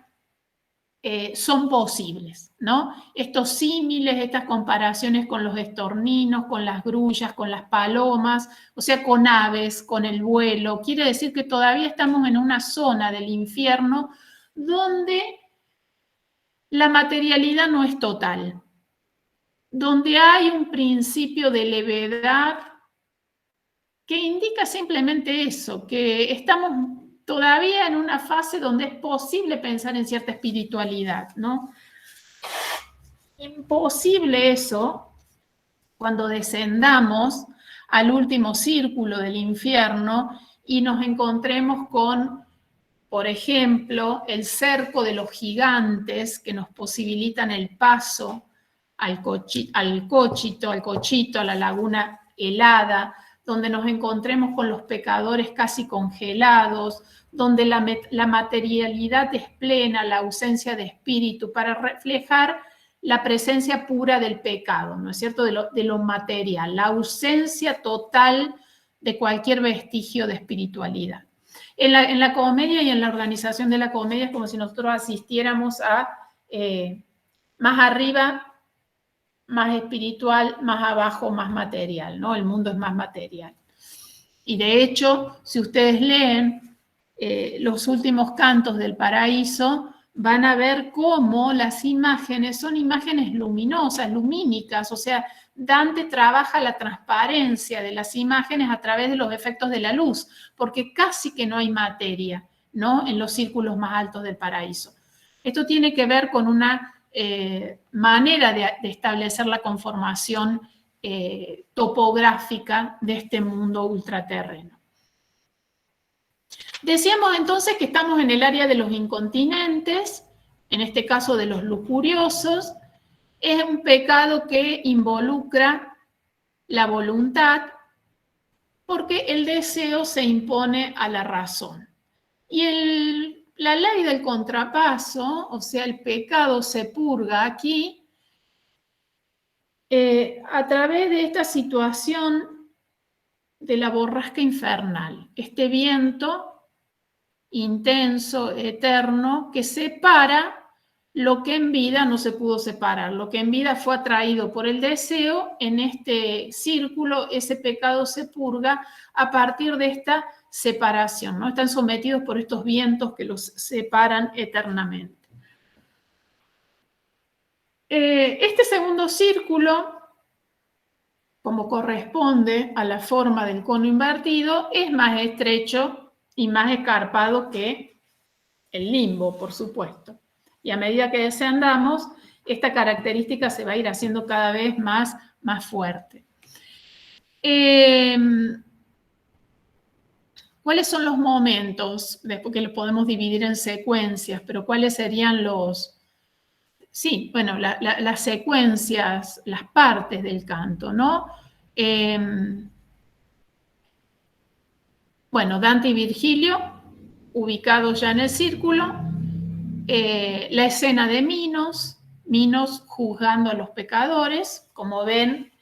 son posibles, ¿no? Estos símiles, estas comparaciones con los estorninos, con las grullas, con las palomas, o sea, con aves, con el vuelo. Quiere decir que todavía estamos en una zona del infierno donde la materialidad no es total, donde hay un principio de levedad que indica simplemente eso, que estamos todavía en una fase donde es posible pensar en cierta espiritualidad, ¿no? Imposible eso cuando descendamos al último círculo del infierno y nos encontremos con, por ejemplo, el cerco de los gigantes que nos posibilitan el paso al cochito, a la laguna helada, donde nos encontremos con los pecadores casi congelados, donde la materialidad es plena, la ausencia de espíritu, para reflejar la presencia pura del pecado, ¿no es cierto?, de lo material, la ausencia total de cualquier vestigio de espiritualidad. En la comedia y en la organización de la comedia es como si nosotros asistiéramos a más arriba, más espiritual, más abajo, más material, ¿no? El mundo es más material. Y de hecho, si ustedes leen los últimos cantos del paraíso, van a ver cómo las imágenes son imágenes luminosas, lumínicas, o sea, Dante trabaja la transparencia de las imágenes a través de los efectos de la luz, porque casi que no hay materia, ¿no?, en los círculos más altos del paraíso. Esto tiene que ver con una manera de establecer la conformación topográfica de este mundo ultraterreno. Decíamos entonces que estamos en el área de los incontinentes, en este caso de los lujuriosos. Es un pecado que involucra la voluntad porque el deseo se impone a la razón. Y la ley del contrapaso, o sea, el pecado se purga aquí a través de esta situación de la borrasca infernal, este viento intenso, eterno, que separa lo que en vida no se pudo separar, lo que en vida fue atraído por el deseo. En este círculo ese pecado se purga a partir de esta separación, ¿no? Están sometidos por estos vientos que los separan eternamente. Este segundo círculo, como corresponde a la forma del cono invertido, es más estrecho y más escarpado que el limbo, por supuesto. Y a medida que descendamos, esta característica se va a ir haciendo cada vez más fuerte. ¿Cuáles son los momentos? Después que los podemos dividir en secuencias, pero ¿cuáles serían los...? Sí, bueno, las secuencias, las partes del canto, ¿no? Bueno, Dante y Virgilio, ubicados ya en el círculo. La escena de Minos juzgando a los pecadores. Como ven,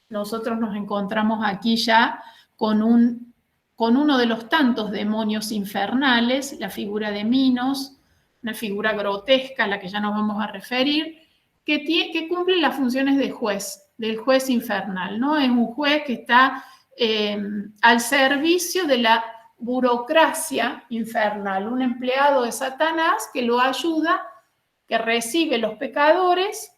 nosotros nos encontramos aquí ya con uno de los tantos demonios infernales, la figura de Minos, una figura grotesca a la que ya nos vamos a referir, que cumple las funciones de juez, del juez infernal, ¿no? Es un juez que está al servicio de la burocracia infernal, un empleado de Satanás que lo ayuda que recibe los pecadores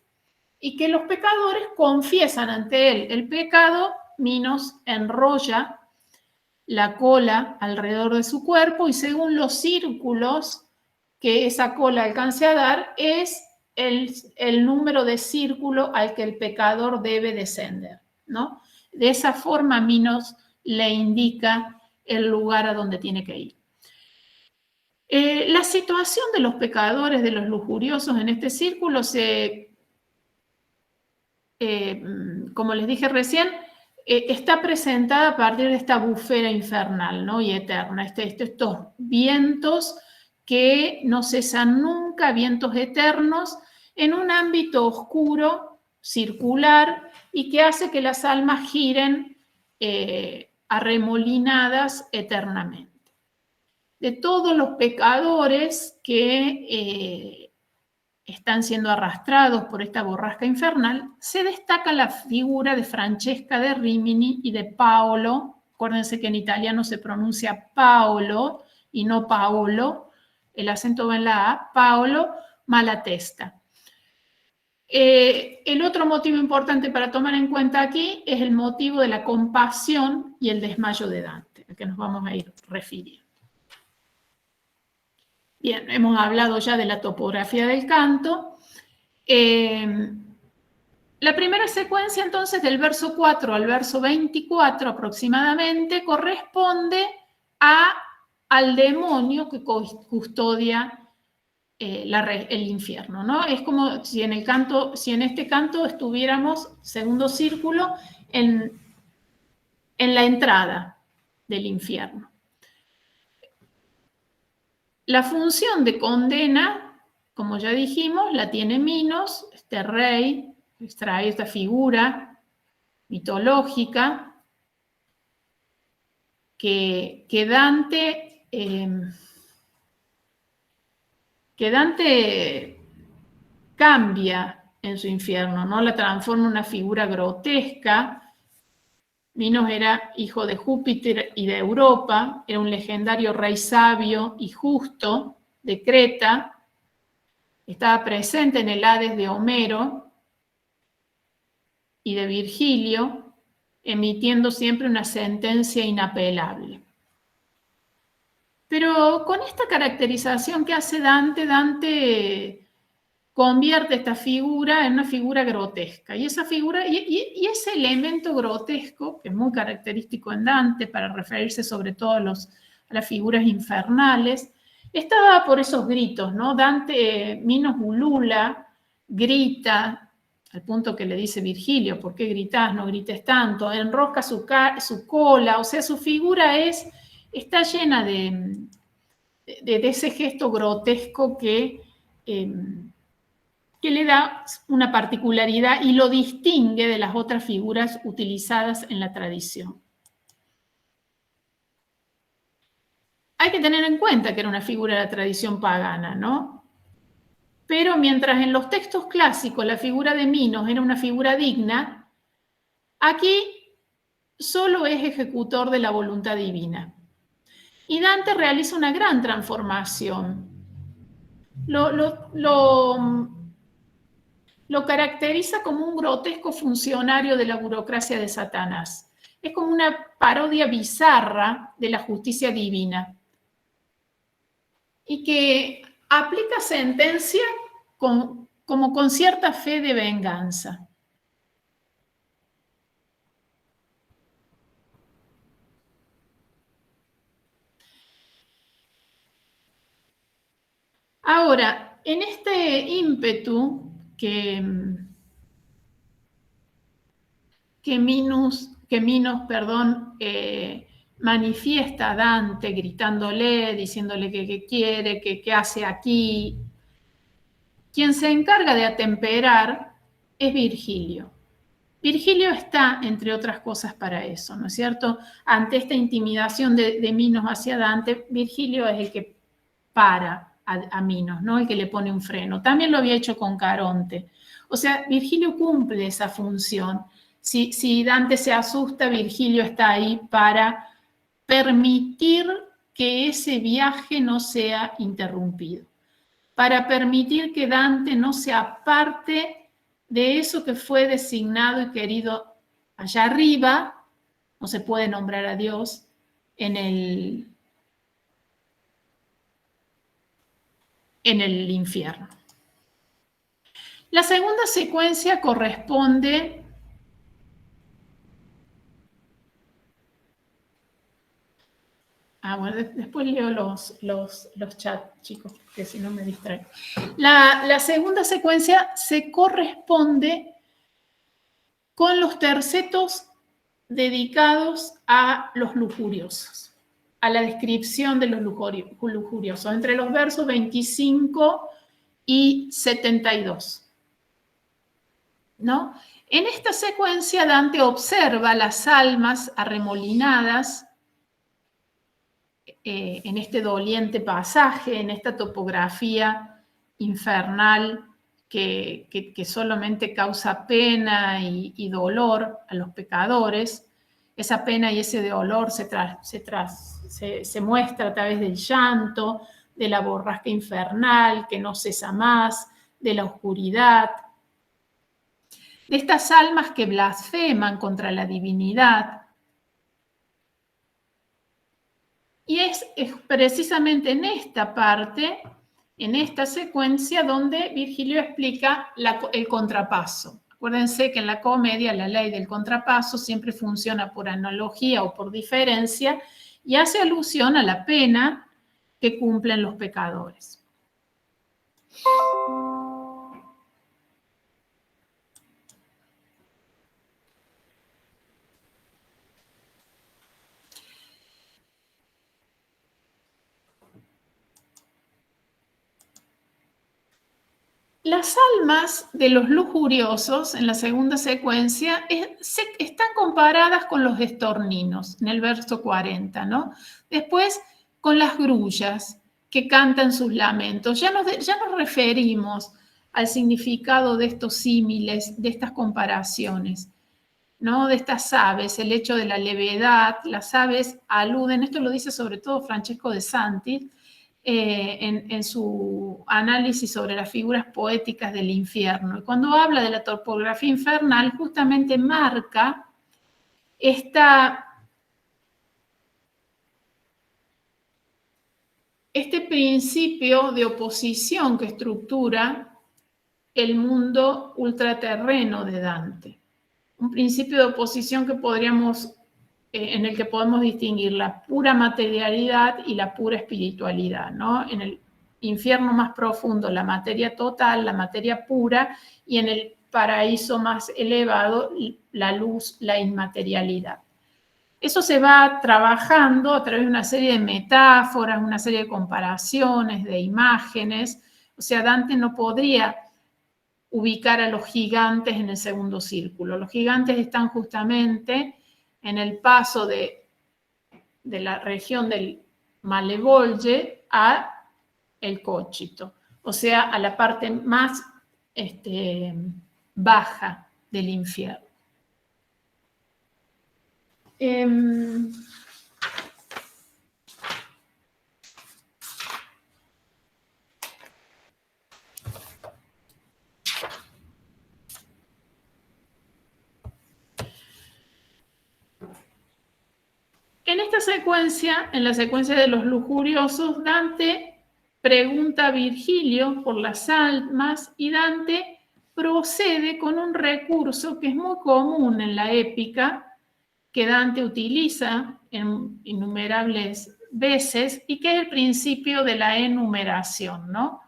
y que los pecadores confiesan ante él el pecado. Minos enrolla la cola alrededor de su cuerpo y según los círculos que esa cola alcance a dar es el número de círculo al que el pecador debe descender, ¿no? De esa forma Minos le indica el lugar a donde tiene que ir. La situación de los pecadores, de los lujuriosos en este círculo como les dije recién, está presentada a partir de esta bufera infernal, ¿no? Y eterna, estos vientos que no cesan nunca, vientos eternos, en un ámbito oscuro, circular, y que hace que las almas giren arremolinadas eternamente. De todos los pecadores que están siendo arrastrados por esta borrasca infernal, se destaca la figura de Francesca de Rimini y de Paolo. Acuérdense que en italiano se pronuncia Paolo y no Paolo, el acento va en la A, Paolo Malatesta. El otro motivo importante para tomar en cuenta aquí es el motivo de la compasión y el desmayo de Dante, al que nos vamos a ir refiriendo. Bien, hemos hablado ya de la topografía del canto. La primera secuencia, entonces, del verso 4 al verso 24 aproximadamente, corresponde al demonio que custodia el infierno, ¿no? Es como si en este canto estuviéramos, segundo círculo, en la entrada del infierno. La función de condena, como ya dijimos, la tiene Minos, este rey, extrae esta figura mitológica que Dante cambia en su infierno, ¿no? La transforma en una figura grotesca. Minos era hijo de Júpiter y de Europa, era un legendario rey sabio y justo de Creta, estaba presente en el Hades de Homero y de Virgilio, emitiendo siempre una sentencia inapelable. Pero con esta caracterización que hace Dante convierte esta figura en una figura grotesca. Y esa figura, y ese elemento grotesco, que es muy característico en Dante para referirse sobre todo a las figuras infernales, está dada por esos gritos, ¿no? Minos ulula, grita, al punto que le dice Virgilio, ¿por qué gritás? No grites tanto. Enrosca su cola, o sea, su figura está llena de ese gesto grotesco que le da una particularidad y lo distingue de las otras figuras utilizadas en la tradición. Hay que tener en cuenta que era una figura de la tradición pagana, ¿no? Pero mientras en los textos clásicos la figura de Minos era una figura digna, aquí solo es ejecutor de la voluntad divina. Y Dante realiza una gran transformación. Lo caracteriza como un grotesco funcionario de la burocracia de Satanás. Es como una parodia bizarra de la justicia divina y que aplica sentencia como con cierta fe de venganza. Ahora, en este ímpetu que Minos, manifiesta a Dante gritándole, diciéndole que quiere, que hace aquí. Quien se encarga de atemperar es Virgilio. Virgilio está, entre otras cosas, para eso, ¿no es cierto? Ante esta intimidación de Minos hacia Dante, Virgilio es el que para a Minos, ¿no? El que le pone un freno. También lo había hecho con Caronte. O sea, Virgilio cumple esa función. Si Dante se asusta, Virgilio está ahí para permitir que ese viaje no sea interrumpido. para permitir que Dante no se aparte de eso que fue designado y querido allá arriba. No se puede nombrar a Dios en el infierno. La segunda secuencia corresponde bueno, después leo los chats, chicos, que si no me distraigo. La segunda secuencia se corresponde con los tercetos dedicados a los lujuriosos, a la descripción de los lujuriosos, entre los versos 25 y 72. ¿No? En esta secuencia Dante observa las almas arremolinadas en este doliente pasaje, en esta topografía infernal que solamente causa pena y dolor a los pecadores. Esa pena y ese dolor se muestra a través del llanto, de la borrasca infernal que no cesa más, de la oscuridad, de estas almas que blasfeman contra la divinidad. Y es precisamente en esta parte, en esta secuencia, donde Virgilio explica el contrapaso. Acuérdense que en la comedia la ley del contrapaso siempre funciona por analogía o por diferencia y hace alusión a la pena que cumplen los pecadores. Las almas de los lujuriosos en la segunda secuencia están comparadas con los estorninos en el verso 40, ¿no? Después con las grullas que cantan sus lamentos. Ya nos referimos al significado de estos símiles, de estas comparaciones, ¿no? De estas aves, el hecho de la levedad. Las aves aluden, esto lo dice sobre todo Francesco de Santi, en su análisis sobre las figuras poéticas del infierno. Y cuando habla de la topografía infernal, justamente marca este principio de oposición que estructura el mundo ultraterreno de Dante. Un principio de oposición que en el que podemos distinguir la pura materialidad y la pura espiritualidad, ¿no? En el infierno más profundo, la materia total, la materia pura, y en el paraíso más elevado, la luz, la inmaterialidad. Eso se va trabajando a través de una serie de metáforas, una serie de comparaciones, de imágenes. O sea, Dante no podría ubicar a los gigantes en el segundo círculo. Los gigantes están justamente en el paso de la región del Malevolge a el Cóchito, o sea, a la parte más baja del infierno. En esta secuencia, en la secuencia de los lujuriosos, Dante pregunta a Virgilio por las almas y Dante procede con un recurso que es muy común en la épica, que Dante utiliza en innumerables veces y que es el principio de la enumeración, ¿no?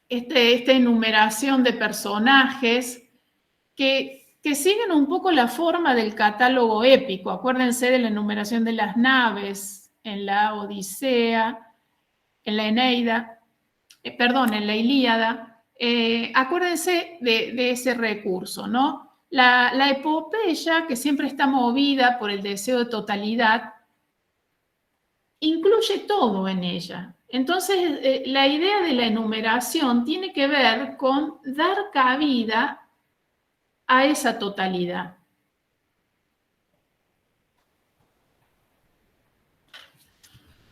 Esta enumeración de personajes que siguen un poco la forma del catálogo épico. Acuérdense de la enumeración de las naves en la Odisea, en la Eneida, en la Ilíada. Acuérdense de ese recurso, ¿no? La epopeya, que siempre está movida por el deseo de totalidad, incluye todo en ella. Entonces, la idea de la enumeración tiene que ver con dar cabida a esa totalidad.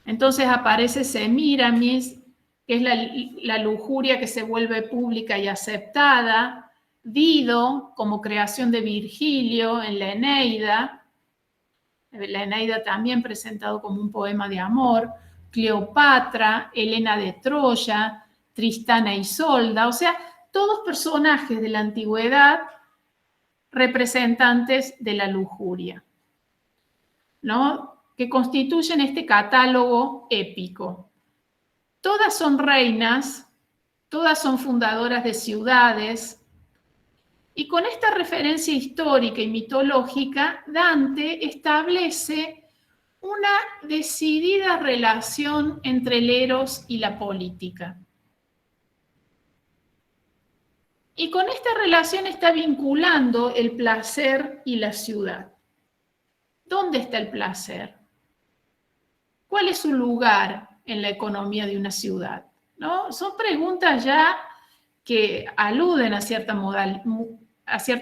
Entonces aparece Semíramis, que es la lujuria que se vuelve pública y aceptada, Dido, como creación de Virgilio en la Eneida también presentado como un poema de amor, Cleopatra, Helena de Troya, Tristana y Isolda, o sea, todos personajes de la antigüedad representantes de la lujuria, ¿no? Que constituyen este catálogo épico. Todas son reinas, todas son fundadoras de ciudades, y con esta referencia histórica y mitológica, Dante establece una decidida relación entre el eros y la política. Y con esta relación está vinculando el placer y la ciudad. ¿Dónde está el placer? ¿Cuál es su lugar en la economía de una ciudad? ¿No? Son preguntas ya que aluden a cierta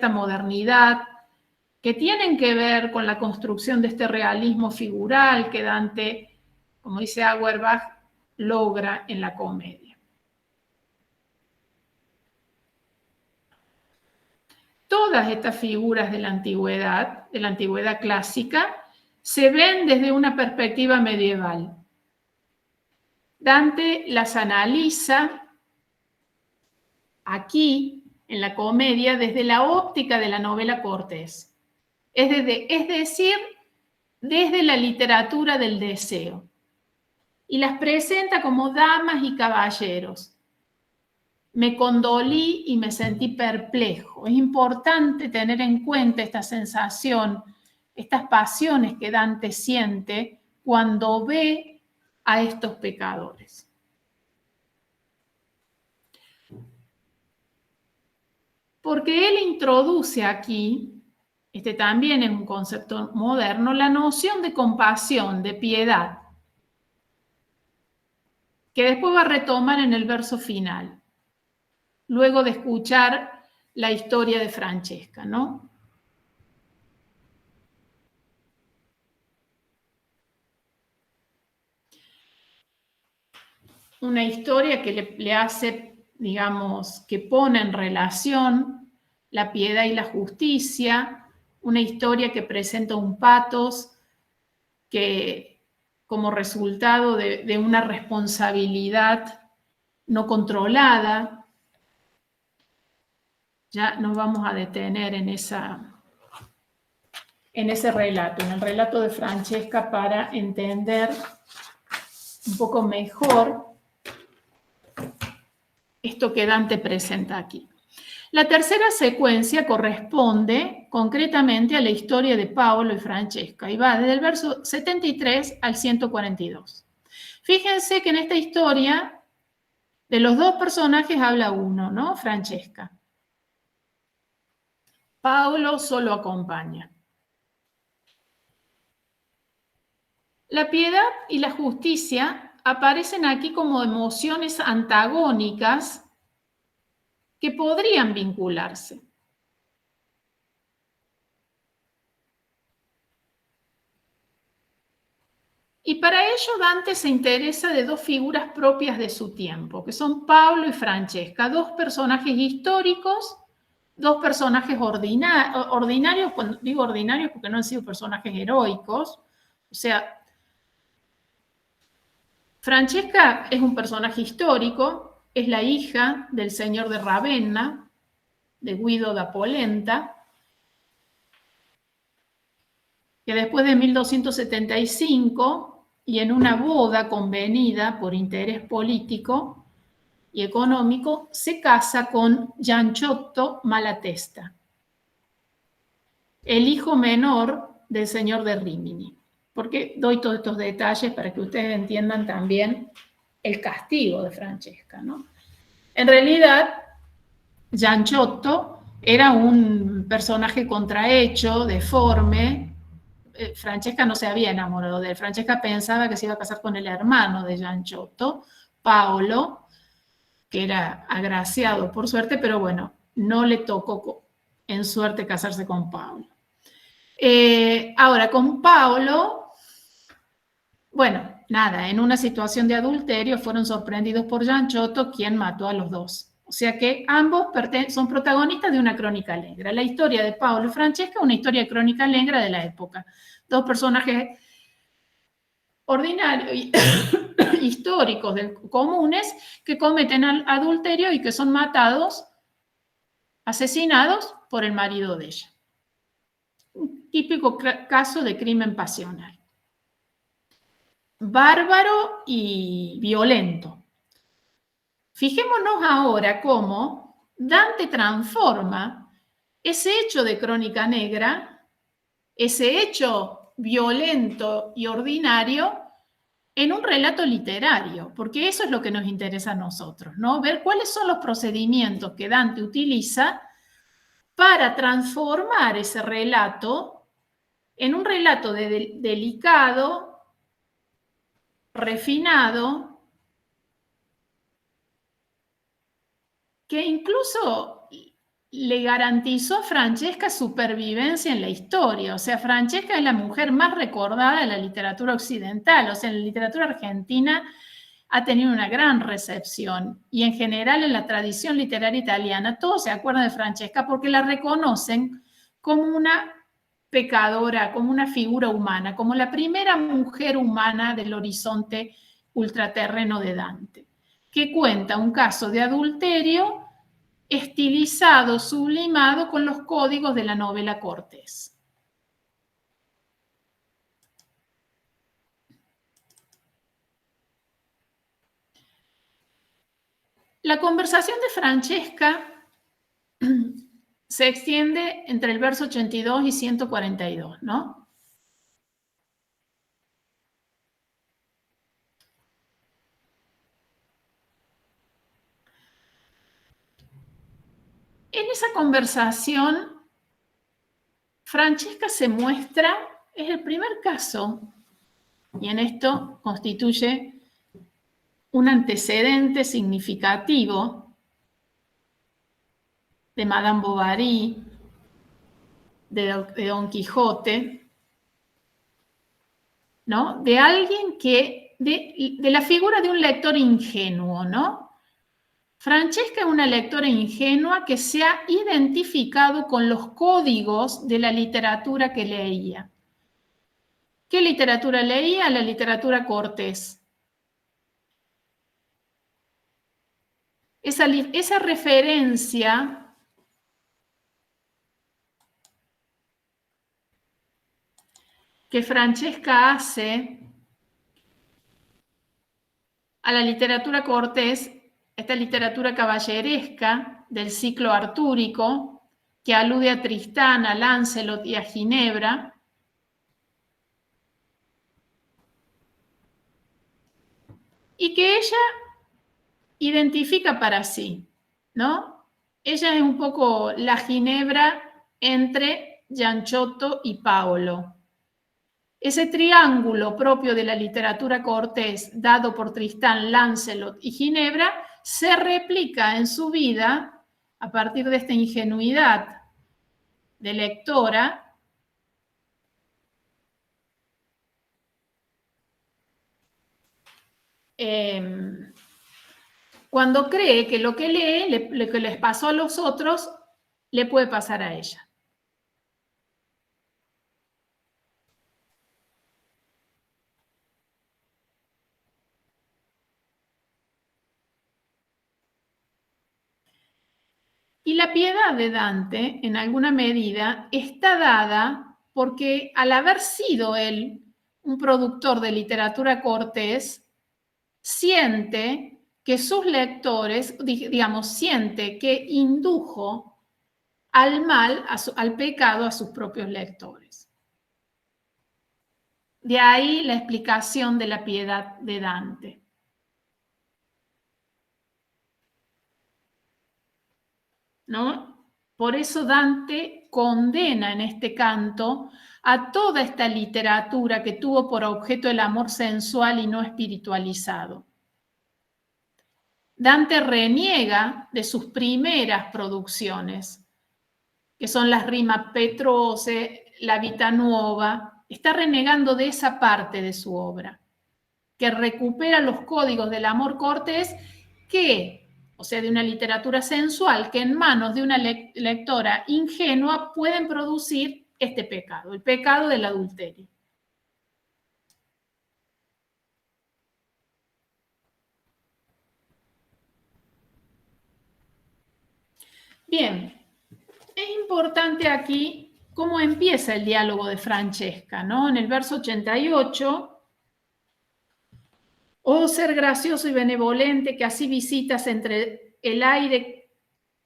modernidad, que tienen que ver con la construcción de este realismo figural que Dante, como dice Auerbach, logra en la comedia. Todas estas figuras de la antigüedad clásica, se ven desde una perspectiva medieval. Dante las analiza aquí, en la comedia, desde la óptica de la novela cortés. Es decir, desde la literatura del deseo. Y las presenta como damas y caballeros. Me condolí y me sentí perplejo. Es importante tener en cuenta esta sensación, estas pasiones que Dante siente cuando ve a estos pecadores. Porque él introduce aquí, este también es un concepto moderno, la noción de compasión, de piedad, que después va a retomar en el verso final, luego de escuchar la historia de Francesca, ¿no? Una historia que le hace, digamos, que pone en relación la piedad y la justicia, una historia que presenta un patos que, como resultado de una responsabilidad no controlada. Ya nos vamos a detener en ese relato, en el relato de Francesca, para entender un poco mejor esto que Dante presenta aquí. La tercera secuencia corresponde concretamente a la historia de Paolo y Francesca y va desde el verso 73 al 142. Fíjense que en esta historia de los dos personajes habla uno, ¿no? Francesca. Paolo solo acompaña. La piedad y la justicia aparecen aquí como emociones antagónicas que podrían vincularse. Y para ello Dante se interesa de dos figuras propias de su tiempo, que son Paolo y Francesca, dos personajes históricos, dos personajes ordinarios, cuando digo ordinarios porque no han sido personajes heroicos, o sea, Francesca es un personaje histórico, es la hija del señor de Ravenna, de Guido da Polenta, que después de 1275 y en una boda convenida por interés político y económico, se casa con Gianciotto Malatesta, el hijo menor del señor de Rímini. Porque doy todos estos detalles para que ustedes entiendan también el castigo de Francesca, ¿no? En realidad, Gianciotto era un personaje contrahecho, deforme. Francesca no se había enamorado de él. Francesca pensaba que se iba a casar con el hermano de Gianciotto, Paolo, que era agraciado por suerte, pero bueno, no le tocó en suerte casarse con Paolo. Ahora, con Paolo, bueno, nada, en una situación de adulterio fueron sorprendidos por Gianciotto, quien mató a los dos. O sea que ambos son protagonistas de una crónica negra. La historia de Paolo y Francesca es una historia de crónica negra de la época. Dos personajes ordinarios, históricos, comunes, que cometen adulterio y que son matados, asesinados por el marido de ella. Un típico caso de crimen pasional. Bárbaro y violento. Fijémonos ahora cómo Dante transforma ese hecho de crónica negra, ese hecho violento y ordinario, en un relato literario, porque eso es lo que nos interesa a nosotros, ¿no? Ver cuáles son los procedimientos que Dante utiliza para transformar ese relato en un relato delicado, refinado, que incluso le garantizó a Francesca supervivencia en la historia. O sea, Francesca es la mujer más recordada de la literatura occidental. O sea, en la literatura argentina ha tenido una gran recepción. Y en general en la tradición literaria italiana todos se acuerdan de Francesca porque la reconocen como una pecadora, como una figura humana, como la primera mujer humana del horizonte ultraterreno de Dante, que cuenta un caso de adulterio estilizado, sublimado con los códigos de la novela cortés. La conversación de Francesca se extiende entre el verso 82 y 142, ¿no? En esa conversación, Francesca se muestra, es el primer caso, y en esto constituye un antecedente significativo de Madame Bovary, de Don Quijote, ¿no? De alguien que, de la figura de un lector ingenuo, ¿no? Francesca es una lectora ingenua que se ha identificado con los códigos de la literatura que leía. ¿Qué literatura leía? La literatura cortés. Esa referencia que Francesca hace a la literatura cortés, esta literatura caballeresca del ciclo artúrico, que alude a Tristán, a Lancelot y a Ginebra, y que ella identifica para sí, ¿no? Ella es un poco la Ginebra entre Gianciotto y Paolo. Ese triángulo propio de la literatura cortés, dado por Tristán, Lancelot y Ginebra, se replica en su vida a partir de esta ingenuidad de lectora, cuando cree que lo que lee, lo que les pasó a los otros, le puede pasar a ella. Y la piedad de Dante, en alguna medida, está dada porque al haber sido él un productor de literatura cortés, siente que sus lectores, digamos, siente que indujo al mal, al pecado a sus propios lectores. De ahí la explicación de la piedad de Dante. ¿No? Por eso Dante condena en este canto a toda esta literatura que tuvo por objeto el amor sensual y no espiritualizado. Dante reniega de sus primeras producciones, que son las Rimas Petrose, la Vita Nuova. Está renegando de esa parte de su obra. que recupera los códigos del amor cortés, o sea, de una literatura sensual, que en manos de una lectora ingenua pueden producir este pecado, el pecado del adulterio. Bien, es importante aquí cómo empieza el diálogo de Francesca, ¿no? En el verso 88, oh ser gracioso y benevolente, que así visitas entre el aire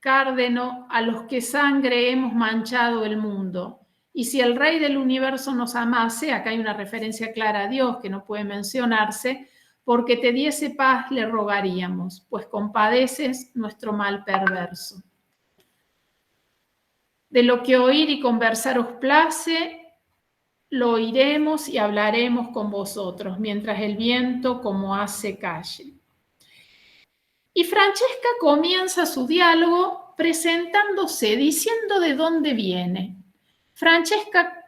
cárdeno a los que sangre hemos manchado el mundo. Y si el Rey del universo nos amase, acá hay una referencia clara a Dios que no puede mencionarse, porque te diese paz le rogaríamos, pues compadeces nuestro mal perverso. De lo que oír y conversar os place, lo oiremos y hablaremos con vosotros, mientras el viento como hace calle. Y Francesca comienza su diálogo presentándose, diciendo de dónde viene. Francesca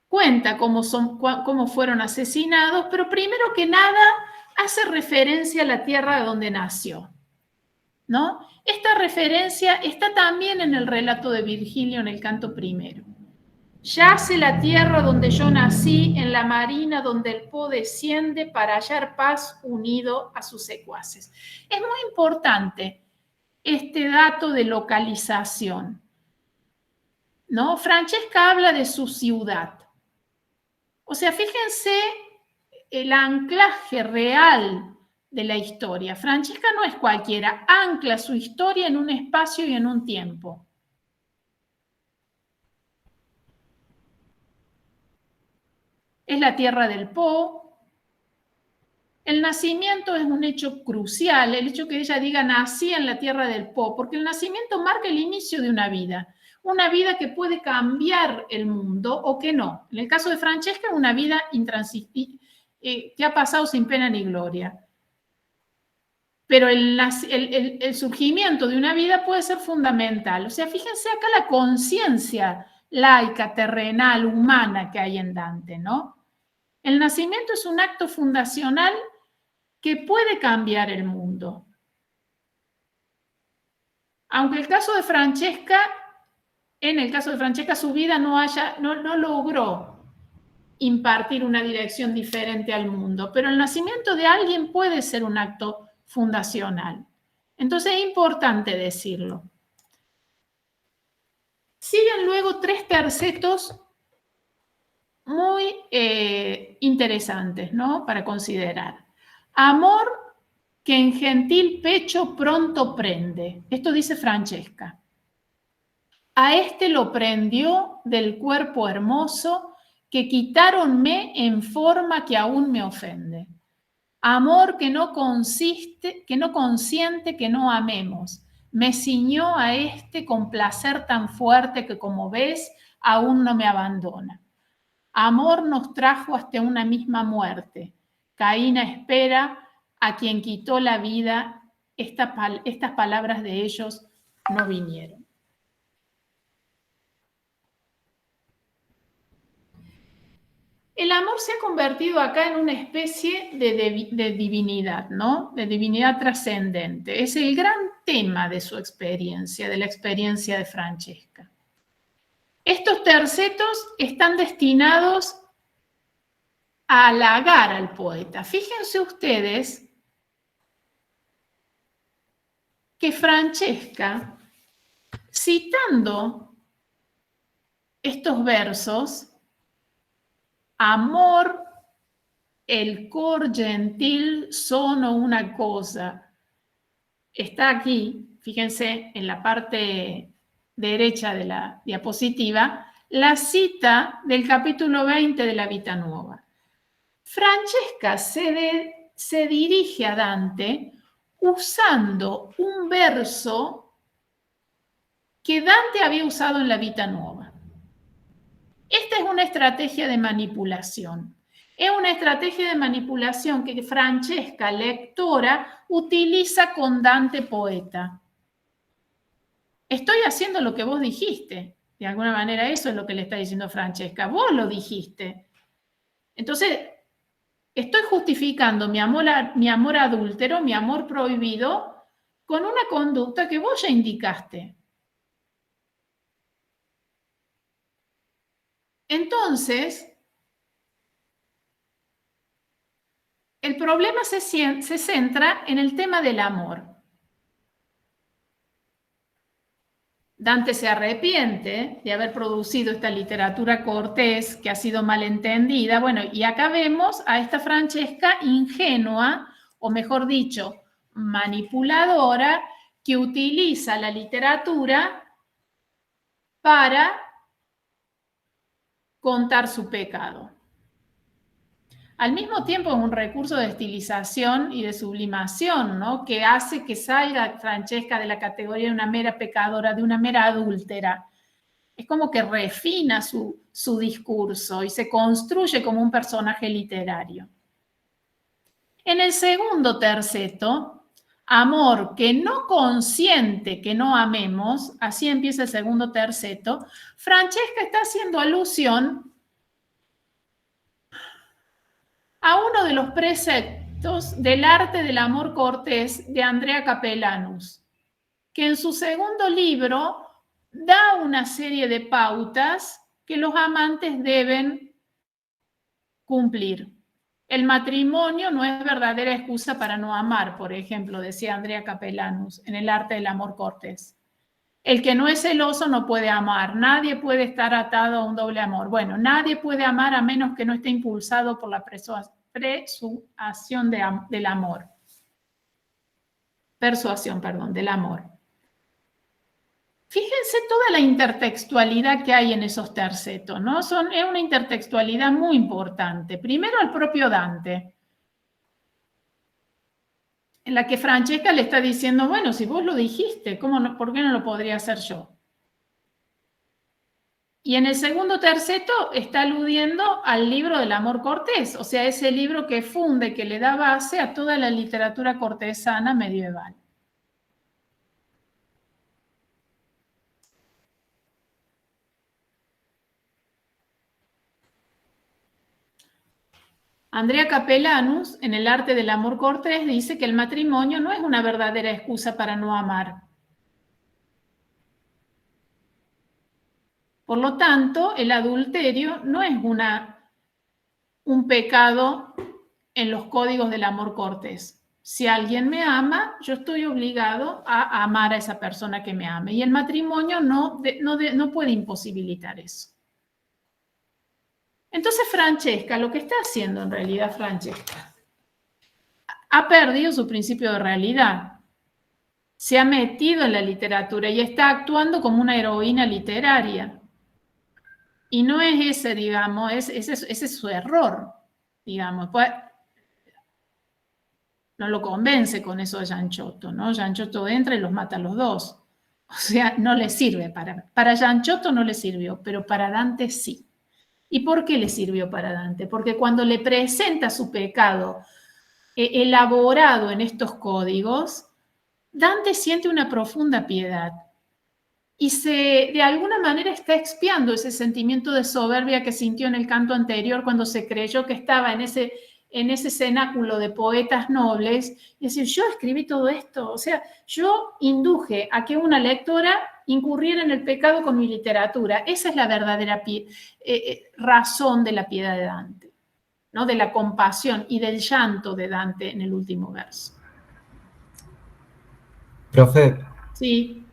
cuenta cómo fueron asesinados, pero primero que nada hace referencia a la tierra de donde nació, ¿no? Esta referencia está también en el relato de Virgilio en el canto primero. Yace la tierra donde yo nací, en la marina donde el Po desciende para hallar paz unido a sus secuaces. Es muy importante este dato de localización, ¿no? Francesca habla de su ciudad. O sea, fíjense el anclaje real de la historia. Francesca no es cualquiera, ancla su historia en un espacio y en un tiempo. Es la tierra del Po. El nacimiento es un hecho crucial, el hecho que ella diga nací en la tierra del Po, porque el nacimiento marca el inicio de una vida que puede cambiar el mundo o que no. En el caso de Francesca, una vida intransigente, que ha pasado sin pena ni gloria. Pero el surgimiento de una vida puede ser fundamental. O sea, fíjense acá la conciencia laica, terrenal, humana que hay en Dante, ¿no? El nacimiento es un acto fundacional que puede cambiar el mundo. Aunque en el caso de Francesca su vida no logró impartir una dirección diferente al mundo, pero el nacimiento de alguien puede ser un acto fundacional. Entonces es importante decirlo. Siguen luego 3 tercetos muy interesantes, ¿no? Para considerar. Amor que en gentil pecho pronto prende. Esto dice Francesca. A este lo prendió del cuerpo hermoso que quitáronme en forma que aún me ofende. Amor que no consiente que no amemos. Me ciñó a este con placer tan fuerte que, como ves, aún no me abandona. Amor nos trajo hasta una misma muerte. Caín espera a quien quitó la vida. Estas palabras de ellos no vinieron. El amor se ha convertido acá en una especie de divinidad, ¿no? De divinidad trascendente. Es el gran tema de su experiencia, de la experiencia de Francesca. Estos tercetos están destinados a halagar al poeta. Fíjense ustedes que Francesca, citando estos versos, amor, el cor gentil sono una cosa. Está aquí, fíjense en la parte derecha de la diapositiva, la cita del capítulo 20 de la Vita Nuova. Francesca se dirige a Dante usando un verso que Dante había usado en la Vita Nuova. Esta es una estrategia de manipulación. Es una estrategia de manipulación que Francesca, lectora, utiliza con Dante, poeta. Estoy haciendo lo que vos dijiste. De alguna manera eso es lo que le está diciendo Francesca. Vos lo dijiste. Entonces, Estoy justificando mi amor adúltero, mi amor prohibido, con una conducta que vos ya indicaste. Entonces, el problema se centra en el tema del amor. Dante se arrepiente de haber producido esta literatura cortés que ha sido malentendida. Bueno, y acá vemos a esta Francesca ingenua, o mejor dicho, manipuladora, que utiliza la literatura para contar su pecado. Al mismo tiempo es un recurso de estilización y de sublimación, ¿no? Que hace que salga Francesca de la categoría de una mera pecadora, de una mera adúltera. Es como que refina su discurso y se construye como un personaje literario. En el segundo terceto, amor que no consiente que no amemos, así empieza el segundo terceto, Francesca está haciendo alusión a uno de los preceptos del arte del amor cortés de Andrea Capellanus, que en su segundo libro da una serie de pautas que los amantes deben cumplir. El matrimonio no es verdadera excusa para no amar, por ejemplo, decía Andrea Capellanus en el arte del amor cortés. El que no es celoso no puede amar, nadie puede estar atado a un doble amor. Bueno, nadie puede amar a menos que no esté impulsado por la persuasión del amor. Persuasión, perdón, del amor. Fíjense toda la intertextualidad que hay en esos tercetos, ¿no? Es una intertextualidad muy importante. Primero al propio Dante, en la que Francesca le está diciendo, bueno, si vos lo dijiste, ¿por qué no lo podría hacer yo? Y en el segundo terceto está aludiendo al libro del amor cortés, o sea, ese libro que funde, que le da base a toda la literatura cortesana medieval. Andrea Capellanus, en el arte del amor cortés, dice que el matrimonio no es una verdadera excusa para no amar. Por lo tanto, el adulterio no es un pecado en los códigos del amor cortés. Si alguien me ama, yo estoy obligado a amar a esa persona que me ame. Y el matrimonio no puede imposibilitar eso. Entonces Francesca, lo que está haciendo en realidad Francesca, ha perdido su principio de realidad. Se ha metido en la literatura y está actuando como una heroína literaria. Y no es ese, digamos, ese es su error, digamos. Pues, no lo convence con eso de Gianciotto, ¿no? Gianciotto entra y los mata a los dos. O sea, no le sirve para Gianciotto no le sirvió, pero para Dante sí. ¿Y por qué le sirvió para Dante? Porque cuando le presenta su pecado elaborado en estos códigos, Dante siente una profunda piedad y de alguna manera está expiando ese sentimiento de soberbia que sintió en el canto anterior cuando se creyó que estaba en ese cenáculo de poetas nobles, y decir, yo escribí todo esto, o sea, yo induje a que una lectora incurriera en el pecado con mi literatura. Esa es la verdadera razón de la piedad de Dante, ¿no? De la compasión y del llanto de Dante en el último verso. Profe, sí.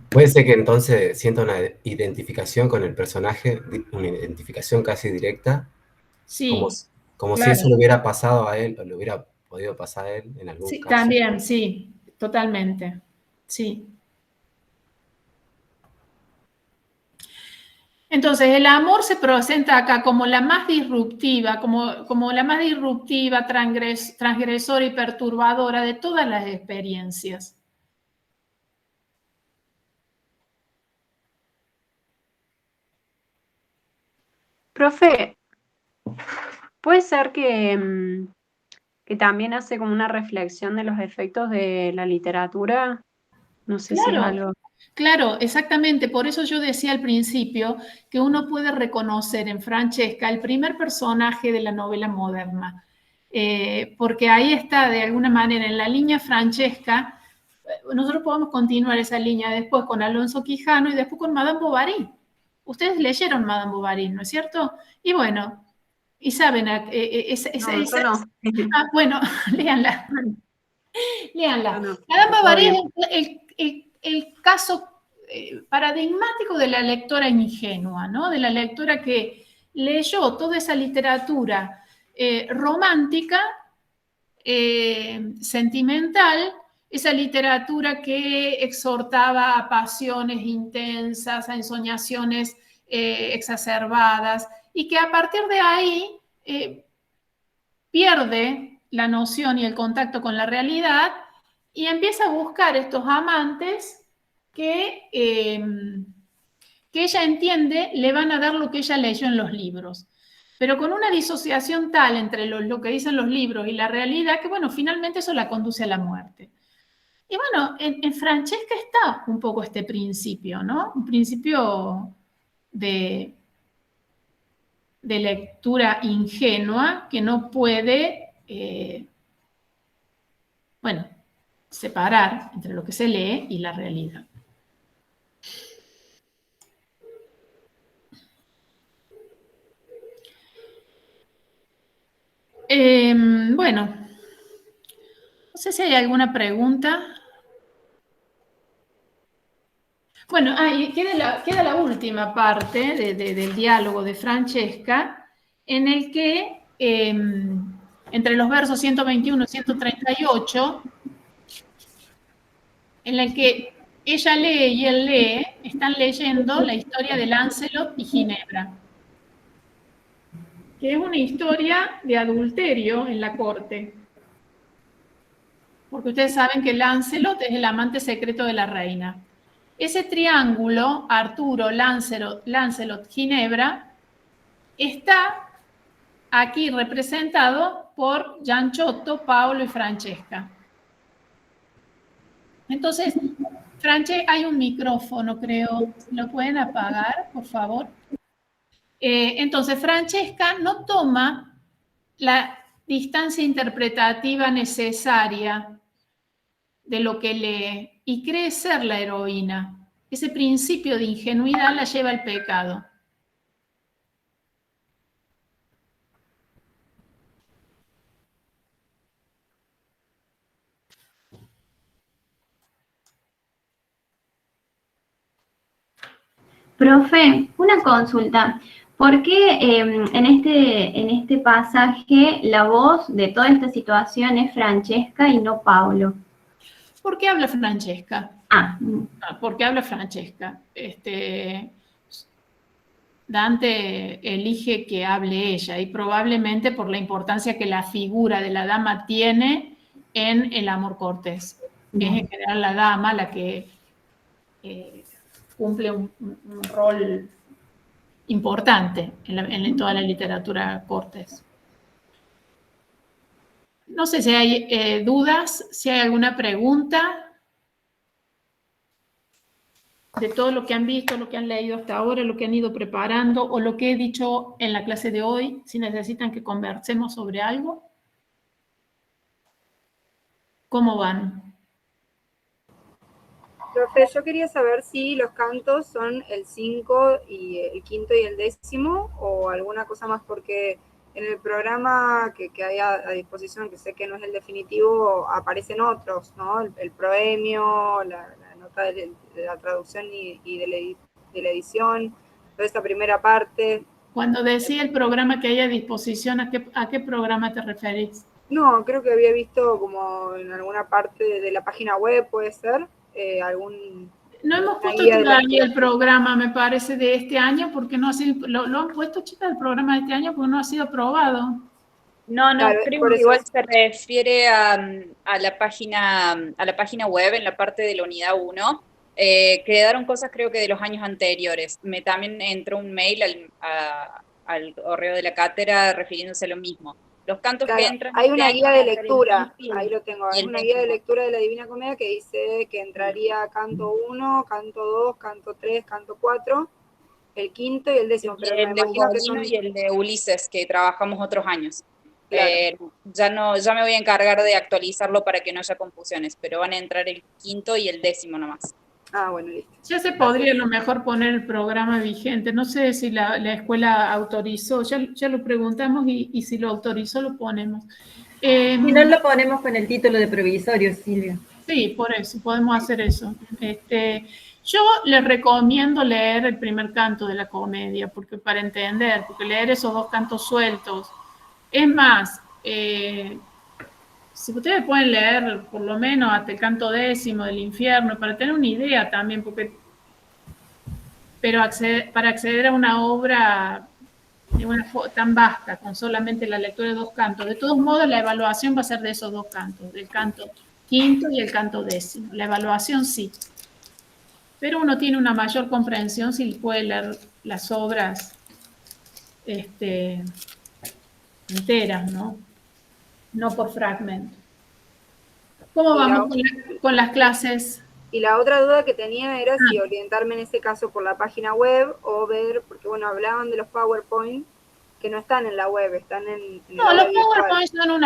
Puede ser que entonces sienta una identificación con el personaje, una identificación casi directa, Sí, como claro. si eso le hubiera pasado a él o le hubiera podido pasar a él en algún Sí, caso. también, sí, totalmente, sí. Entonces, el amor se presenta acá como la más disruptiva, como la más disruptiva, transgresora y perturbadora de todas las experiencias. Profe, puede ser que también hace como una reflexión de los efectos de la literatura. No sé si es algo. Claro, exactamente. Por eso yo decía al principio que uno puede reconocer en Francesca el primer personaje de la novela moderna. porque ahí está, de alguna manera, en la línea Francesca. Nosotros podemos continuar esa línea después con Alonso Quijano y después con Madame Bovary. Ustedes leyeron Madame Bovary, ¿no es cierto? Y bueno, y saben, yo no. bueno, léanla. Léanla. No, Madame Bovary obvio. es el caso paradigmático de la lectora ingenua, ¿no? De la lectora que leyó toda esa literatura romántica, sentimental, esa literatura que exhortaba a pasiones intensas, a ensoñaciones exacerbadas, y que a partir de ahí pierde la noción y el contacto con la realidad y empieza a buscar estos amantes que ella entiende le van a dar lo que ella leyó en los libros, pero con una disociación tal entre lo que dicen los libros y la realidad que, bueno, finalmente eso la conduce a la muerte. Y bueno, en Francesca está un poco este principio, ¿no? Un principio de lectura ingenua que no puede, bueno, separar entre lo que se lee y la realidad. Bueno, no sé si hay alguna pregunta. Bueno, y queda la última parte del diálogo de Francesca, en el que entre los versos 121 y 138, en el que ella lee y él lee, están leyendo la historia de Lancelot y Ginebra, que es una historia de adulterio en la corte. Porque ustedes saben que Lancelot es el amante secreto de la reina. Ese triángulo, Arturo, Lancelot, Ginebra, está aquí representado por Gianciotto, Paolo y Francesca. Entonces, hay un micrófono, creo. ¿Lo pueden apagar, por favor? Entonces, Francesca no toma la distancia interpretativa necesaria de lo que lee y cree ser la heroína. Ese principio de ingenuidad la lleva al pecado. Profe, una consulta. ¿Por qué en este pasaje la voz de toda esta situación es Francesca y no Paolo? ¿Por qué habla Francesca? ¿Por qué habla Francesca? Dante elige que hable ella y probablemente por la importancia que la figura de la dama tiene en el amor cortés. Es en general la dama la que cumple un rol importante en toda la literatura cortés. No sé si hay dudas, si hay alguna pregunta de todo lo que han visto, lo que han leído hasta ahora, lo que han ido preparando o lo que he dicho en la clase de hoy, si necesitan que conversemos sobre algo. ¿Cómo van? Profe, yo quería saber si los cantos son el 5 y el quinto y el décimo o alguna cosa más, porque en el programa que hay a disposición, que sé que no es el definitivo, aparecen otros, ¿no? El proemio, la nota de la traducción y de la edición, toda esta primera parte. Cuando decía el programa que hay a disposición, ¿a qué programa te referís? No, creo que había visto como en alguna parte de la página web, puede ser, No hemos puesto todavía el programa, me parece, de este año, porque no ha sido, lo han puesto, chicas, el programa de este año, porque no ha sido aprobado. No, Claro, creo por que eso igual se refiere a la página web, en la parte de la unidad 1. Quedaron cosas creo que de los años anteriores. También entró un mail al correo de la cátedra refiriéndose a lo mismo. Los cantos claro, que entran... hay una guía de lectura, principio, ahí lo tengo, y hay el una guía de décimo. lectura de la Divina Comedia que dice que entraría canto 1, canto 2, canto 3, canto 4, el quinto y el décimo, pero me El de imagino que Ugolino son... y el de Ulises, que trabajamos otros años. Claro. Ya me voy a encargar de actualizarlo para que no haya confusiones, pero van a entrar el 5º y el 10º nomás. Ah, bueno, listo. Ya se podría a lo mejor poner el programa vigente. No sé si la escuela autorizó. Ya lo preguntamos y si lo autorizó lo ponemos. Si no lo ponemos con el título de provisorio, Silvia. Sí, por eso, podemos hacer eso. Yo les recomiendo leer el primer canto de la comedia, porque para entender, porque leer esos 2 cantos sueltos. Es más, si ustedes pueden leer por lo menos hasta el canto 10º del infierno, para tener una idea también, pero para acceder a una obra tan vasta, con solamente la lectura de 2 cantos. De todos modos, la evaluación va a ser de esos 2 cantos, del canto 5º y el canto 10º. La evaluación sí. Pero uno tiene una mayor comprensión si puede leer las obras enteras, ¿no? No por fragmento. ¿Cómo vamos con las clases? Y la otra duda que tenía era si orientarme en ese caso por la página web o ver, porque bueno, hablaban de los PowerPoint que no están en la web, están en No, los PowerPoint son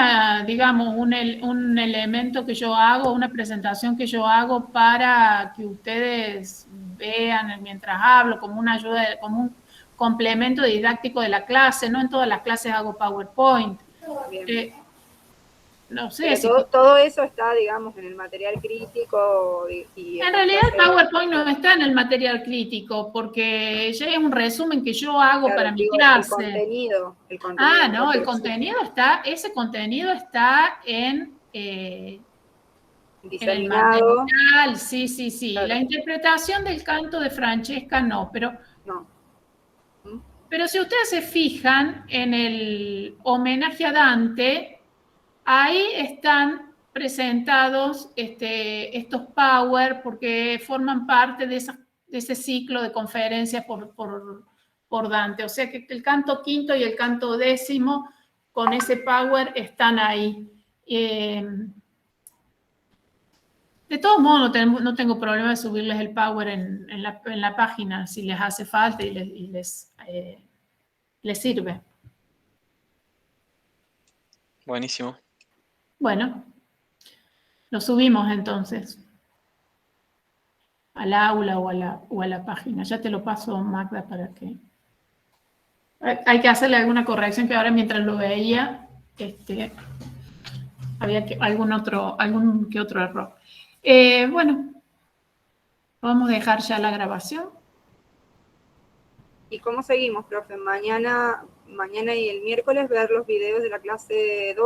digamos, un elemento que yo hago, una presentación que yo hago para que ustedes vean mientras hablo, como una ayuda, como un complemento didáctico de la clase. No en todas las clases hago PowerPoint. No sé si... todo eso está, digamos, en el material crítico. En realidad el PowerPoint no está en el material crítico, porque ya es un resumen que yo hago para mi clase. El contenido. No, el contenido está, ese contenido está en el material, sí. Claro. La interpretación del canto de Francesca no, pero si ustedes se fijan en el homenaje a Dante, ahí están presentados estos Power porque forman parte de ese ciclo de conferencias por Dante. O sea que el canto 5º y el canto 10º con ese Power están ahí. De todos modos, no tengo problema de subirles el Power en la página si les hace falta y les sirve. Buenísimo. Bueno, lo subimos entonces al aula o a la página. Ya te lo paso, Magda, para que... Hay que hacerle alguna corrección que ahora mientras lo veía, había algún que otro error. Bueno, vamos a dejar ya la grabación. ¿Y cómo seguimos, profe? Mañana y el miércoles ver los videos de la clase 2.